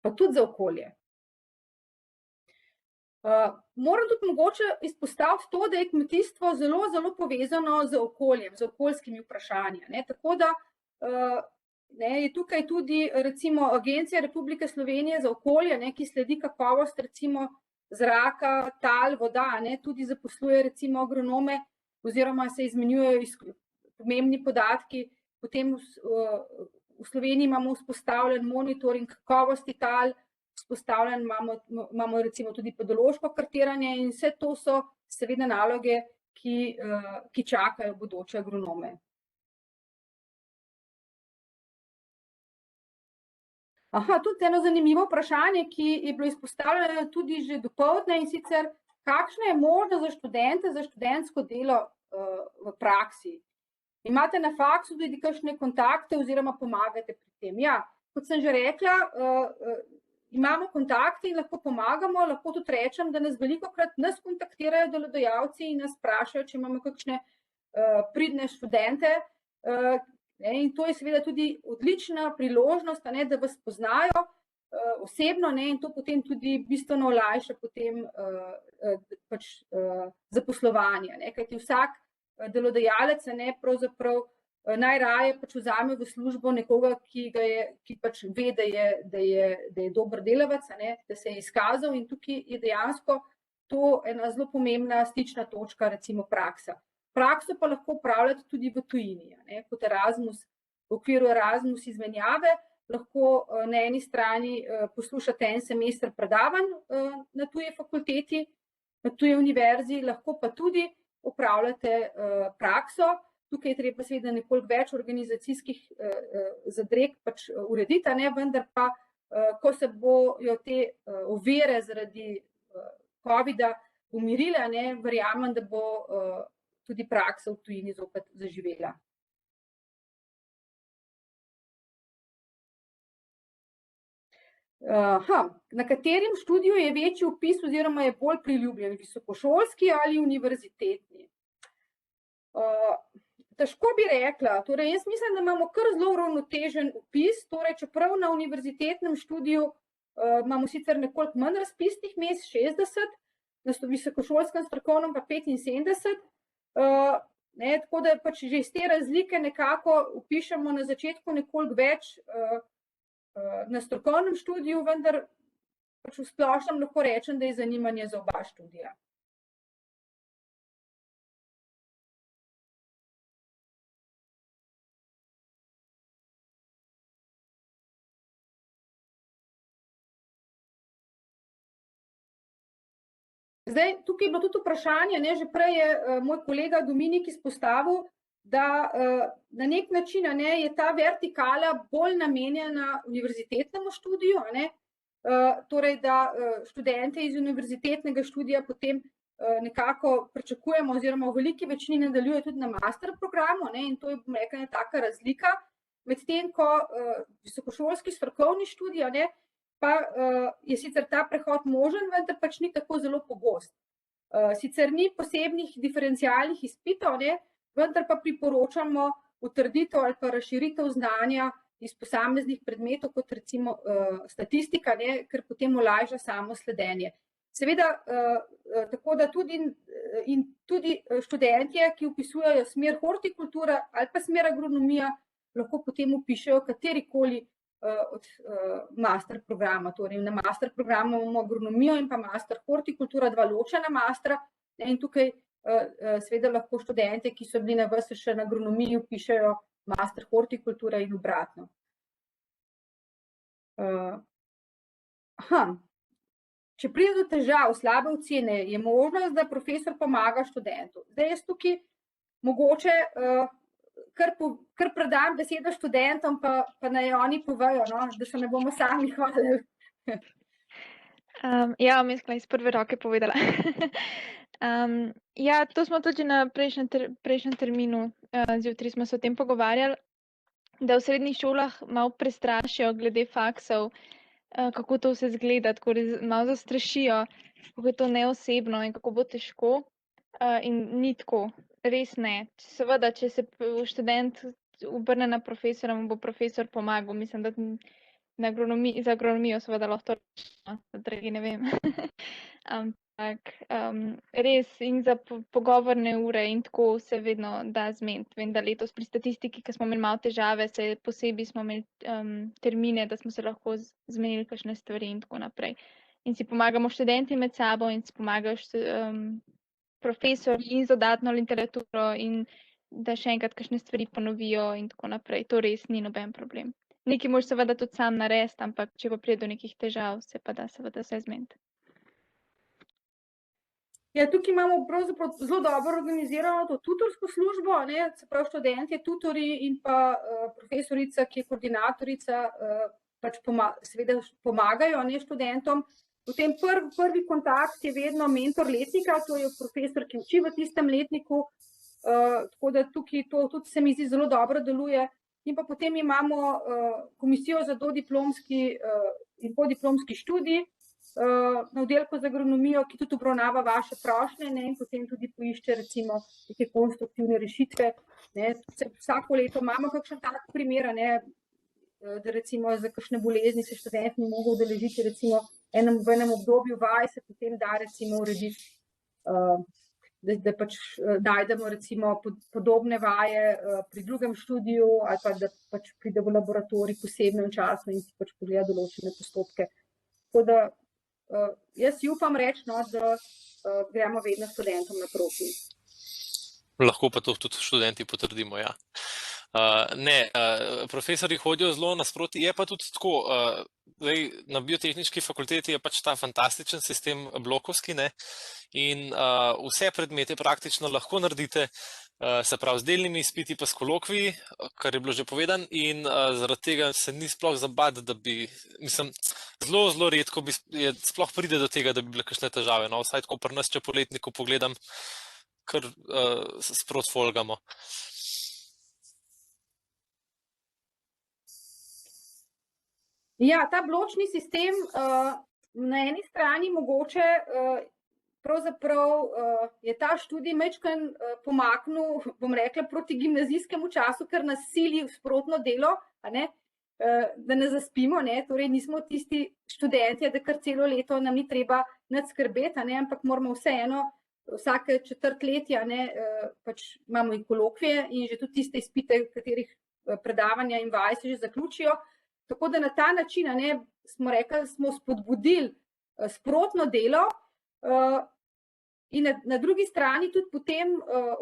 S1: Pa tudi za okolje. Moram tudi mogoče izpostaviti to, da je kmetijstvo zelo, zelo povezano z okoljem, z okoljskimi vprašanji. Tako da je tukaj tudi recimo Agencija Republike Slovenije za okolje, ki sledi kakovost recimo zraka, tal, voda, tudi zaposluje recimo agronome, oziroma se izmenjujejo pomembni podatki. Potem v Sloveniji imamo vzpostavljen monitoring kakovosti tal, vzpostavljen, imamo recimo tudi pedološko kartiranje in vse to so seveda naloge, ki čakajo bodoče agronome. Tudi eno zanimivo vprašanje, ki je bilo izpostavljeno tudi že dopoldne, in sicer kakšna je možnost za študente, za študentsko delo v praksi. Imate na faksu tudi kakšne kontakte oziroma pomagate pri tem? Ja, kot sem že rekla, imamo kontakte in lahko pomagamo, lahko tudi rečem, da nas velikokrat kontaktirajo delodajalci in nas vprašajo, če imamo kakšne pridne študente. In to je seveda tudi odlična priložnost, da vas poznajo osebno, in to potem tudi bistveno olajša potem zaposlovanje. Kajti vsak delodajalec pravzaprav najraje vzame v službo nekoga, ki ve, da je dober delavec, da se je izkazal, in tukaj je dejansko to ena zelo pomembna stična točka, recimo praksa. Prakso pa lahko upravljate tudi v tujini, kot Erasmus, v okviru Erasmus izmenjave, lahko na eni strani poslušate en semester predavanj na tuji fakulteti, na tuji univerzi, lahko pa tudi upravljate prakso. Tukaj je treba seveda nekoliko več organizacijskih zadreg urediti, vendar pa, ko se bojo te ovire zaradi covida umirile, verjamem, da bo tudi praksa v tujini zopet zaživela. Na katerem študiju je večji vpis oziroma je bolj priljubljen, visokošolski ali univerzitetni? Težko bi rekla, torej jaz mislim, da imamo kar zelo uravnotežen vpis, torej čeprav na univerzitetnem študiju imamo sicer nekoliko manj razpisnih mest, 60, na visokošolskem strokovnem pa 75, tako da že iz te razlike nekako vpišemo na začetku nekoliko več na strokovnem študiju, vendar v splošnem lahko rečem, da je zanimanje za oba študija. Zdaj, tukaj je bilo tudi vprašanje, že prej je moj kolega Dominik izpostavil, da na nek način je ta vertikala bolj namenjena univerzitetnemu študiju, torej da študente iz univerzitetnega študija potem nekako pričakujemo oziroma v veliki večini nadaljujejo tudi na master programu, in to je, bom rekla, ena taka razlika, medtem ko visokošolski strokovni študij, pa je sicer ta prehod možen, vendar ni tako zelo pogost. Sicer ni posebnih diferencialnih izpitov, vendar pa priporočamo utrditev ali pa razširitev znanja iz posameznih predmetov, kot recimo statistika, ker potem olajša samo sledenje. Seveda, tako da tudi študentje, ki vpisujejo smer hortikultura ali pa smer agronomija, lahko potem vpišejo katerikoli od master programa. Torej, na master programu imamo agronomijo in pa master hortikultura, dva ločena mastra, in tukaj seveda lahko študente, ki so bili na VSŠ na agronomiji, vpišejo master hortikultura in obratno. Če pride do težav, slabe ocene, je možnost, da profesor pomaga študentu. Zdaj jaz tukaj mogoče kar predam besedo študentom, pa naj oni povejo, da se ne bomo sami hvalili.
S19: Ja, mislim, iz prve roke povedala. Ja, to smo tudi na prejšnjem terminu, zjutraj smo se o tem pogovarjali, da v srednjih šolah malo prestrašijo glede faksov, kako to vse izgleda, tako malo zastrašijo, kako je to neosebno in kako bo težko. In ni tako, res ne. Seveda, če se študent obrne na profesora, mu bo profesor pomagal. Mislim, da za agronomijo seveda lahko to dragi, ne vem. Ampak res in za pogovorne ure in tako se vedno da zmeniti. Vem, da letos pri statistiki, ki smo imeli malo težave, posebej smo imeli termine, da smo se lahko zmenili kakšne stvari in tako naprej. In si pomagamo študenti med sabo in si pomagajo profesori in z dodatno literaturo in da še enkrat kakšne stvari ponovijo in tako naprej. To res ni noben problem. nekaj moraš seveda tudi sam narediti, ampak če pa pride do nekih težav, se pa da seveda vse zmeniti.
S1: Ja, tukaj imamo pravzaprav zelo dobro organizirano to tutorsko službo, ne, se pravi študentje, tutorji in pa profesorica, ki je koordinatorica, pač seveda pomagajo, ne, študentom. Potem prvi kontakt je vedno mentor letnika, to je profesor, ki uči v tistem letniku, tako da tukaj to tudi se mi zdi zelo dobro deluje. In pa potem imamo komisijo za dodiplomski in podiplomski študij na oddelku za agronomijo, ki tudi obravnava vaše prošnje, ne, in potem tudi poišče recimo neke konstruktivne rešitve. Ne. Vsako leto imamo kakšen tak primer, ne, da recimo za kakšne bolezni se študent ni mogel udeležiti recimo v enem obdobju vaj, se potem da recimo urediti, da pač najdemo recimo podobne vaje pri drugem študiju ali pa da pač pride v laboratorij posebnem času in si pač pogleda določene postopke. Tako da jaz si upam reči, no, da gremo vedno študentom naproti.
S20: Lahko pa to tudi študenti potrdimo, ja. Profesori hodijo zelo nasproti, je pa tudi tako, na biotehniški fakulteti je pač ta fantastičen sistem blokovski, ne, in vse predmete praktično lahko naredite, se pravi z delnimi izpiti pa s kolokviji, kar je bilo že povedano, in zaradi tega se ni sploh zabati, da bi, mislim, zelo redko sploh pride do tega, da bi bile kakšne težave, no, vsaj tako pri nas, če po letniku pogledam, kar sprot folgamo.
S1: Ja, ta bločni sistem na eni strani mogoče pravzaprav je ta študij majčkeno pomaknil, bom rekla, proti gimnazijskemu času, ker nas sili v sprotno delo, a ne, da ne zaspimo, ne, torej nismo tisti študentje, da kar celo leto nam ni treba nič skrbeti, a ne, ampak moramo vseeno vsake četrtletje, ne, pač imamo in kolokvije in že tudi tiste izpite, katerih predavanja in vaj se že zaključijo. Tako da na ta način, ne, smo rekli, smo spodbudili sprotno delo in na drugi strani tudi potem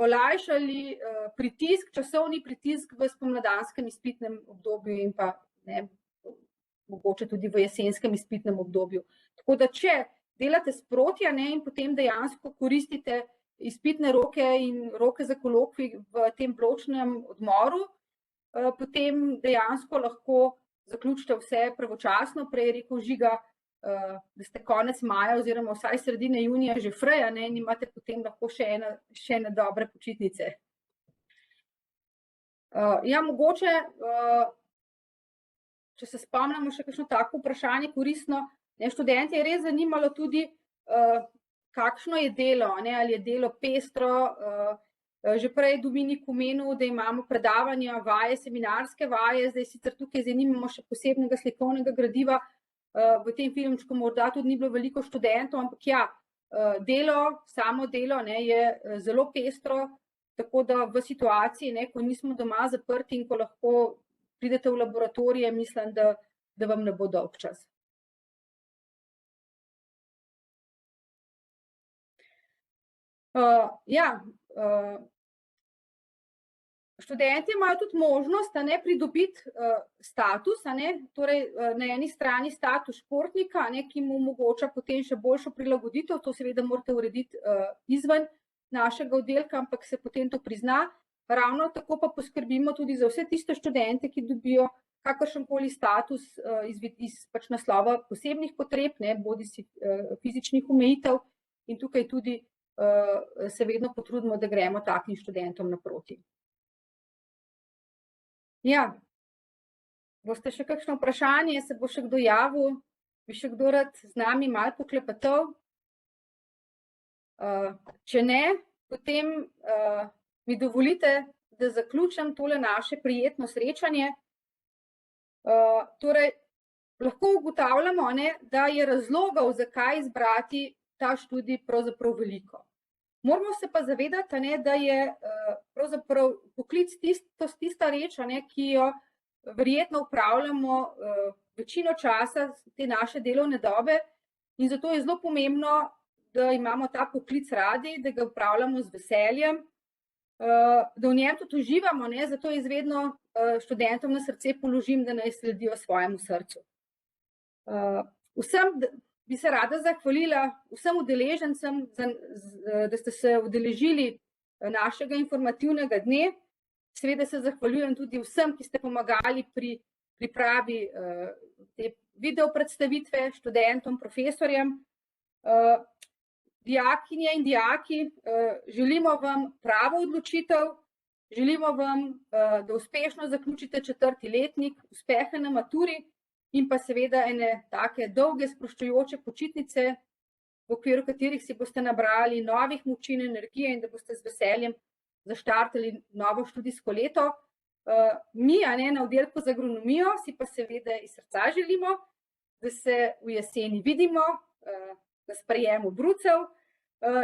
S1: olajšali pritisk, časovni pritisk v spomladanskem izpitnem obdobju in pa ne, mogoče tudi v jesenskem izpitnem obdobju. Tako da če delate sproti, ne, in potem dejansko koristite izpitne roke in roke za kolokvij v tem bločnem odmoru, potem dejansko lahko zaključite vse pravočasno, prej je rekel Žiga, da ste konec maja oziroma vsaj sredine junija že fraj, ne, in imate potem lahko še ene dobre počitnice. Ja, mogoče, če se spomnimo še kakšno tako vprašanje koristno, ne, študente je res zanimalo tudi, kakšno je delo, ne, ali je delo pestro. Že prej je Dominik omenil, da imamo predavanja, vaje, seminarske vaje, zdaj sicer tukaj nimamo še posebnega slikovnega gradiva, v tem filmčku morda tudi ni bilo veliko študentov, ampak ja, samo delo, ne, je zelo pestro, tako da v situaciji, ne, ko nismo doma zaprti in ko lahko pridete v laboratorije, mislim, da vam ne bo dolg čas. Študenti imajo tudi možnost, a ne, pridobiti status, a ne, torej na eni strani status športnika, a ne, ki mu omogoča potem še boljšo prilagoditev, to seveda morate urediti izven našega oddelka, ampak se potem to prizna. Ravno tako pa poskrbimo tudi za vse tiste študente, ki dobijo kakršenkoli status iz pač naslova posebnih potreb, ne, bodisi fizičnih omejitev, in tukaj tudi se vedno potrudimo, da gremo takim študentom naproti. Ja, boste še kakšno vprašanje, se bo še kdo javil, bi še kdo rad z nami malo poklepetal? Če ne, potem mi dovolite, da zaključim tole naše prijetno srečanje. Torej, lahko ugotavljamo, ne, da je razlogov, zakaj izbrati ta študij, pravzaprav veliko. Moramo se pa zavedati, ne, da je pravzaprav poklic tista reč, ne, ki jo verjetno upravljamo večino časa te naše delovne dobe, in zato je zelo pomembno, da imamo ta poklic radi, da ga upravljamo z veseljem da v njem tudi uživamo, ne? Zato jaz vedno študentom na srce položim, da naj sledijo svojemu srcu. Vsem bi se rada zahvalila, vsem udeležencem, da ste se udeležili našega informativnega dne. Seveda se zahvaljujem tudi vsem, ki ste pomagali pri pripravi te video predstavitve študentom, profesorjem. Dijakinje in dijaki, želimo vam pravo odločitev, želimo vam, da uspešno zaključite 4. letnik, uspehe na maturi in pa seveda ene take dolge sproščujoče počitnice, v okviru katerih si boste nabrali novih moči in energije in da boste z veseljem zaštartali novo študijsko leto. Mi, na oddelku za agronomijo, si pa seveda iz srca želimo, da se v jeseni vidimo na sprejemu brucev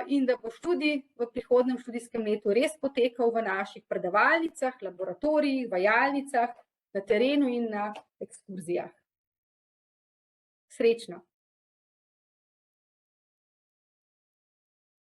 S1: in da bo študij v prihodnjem študijskem letu res potekal v naših predavalnicah, laboratorijih, vajalnicah, na terenu in na ekskurzijah. Srečno!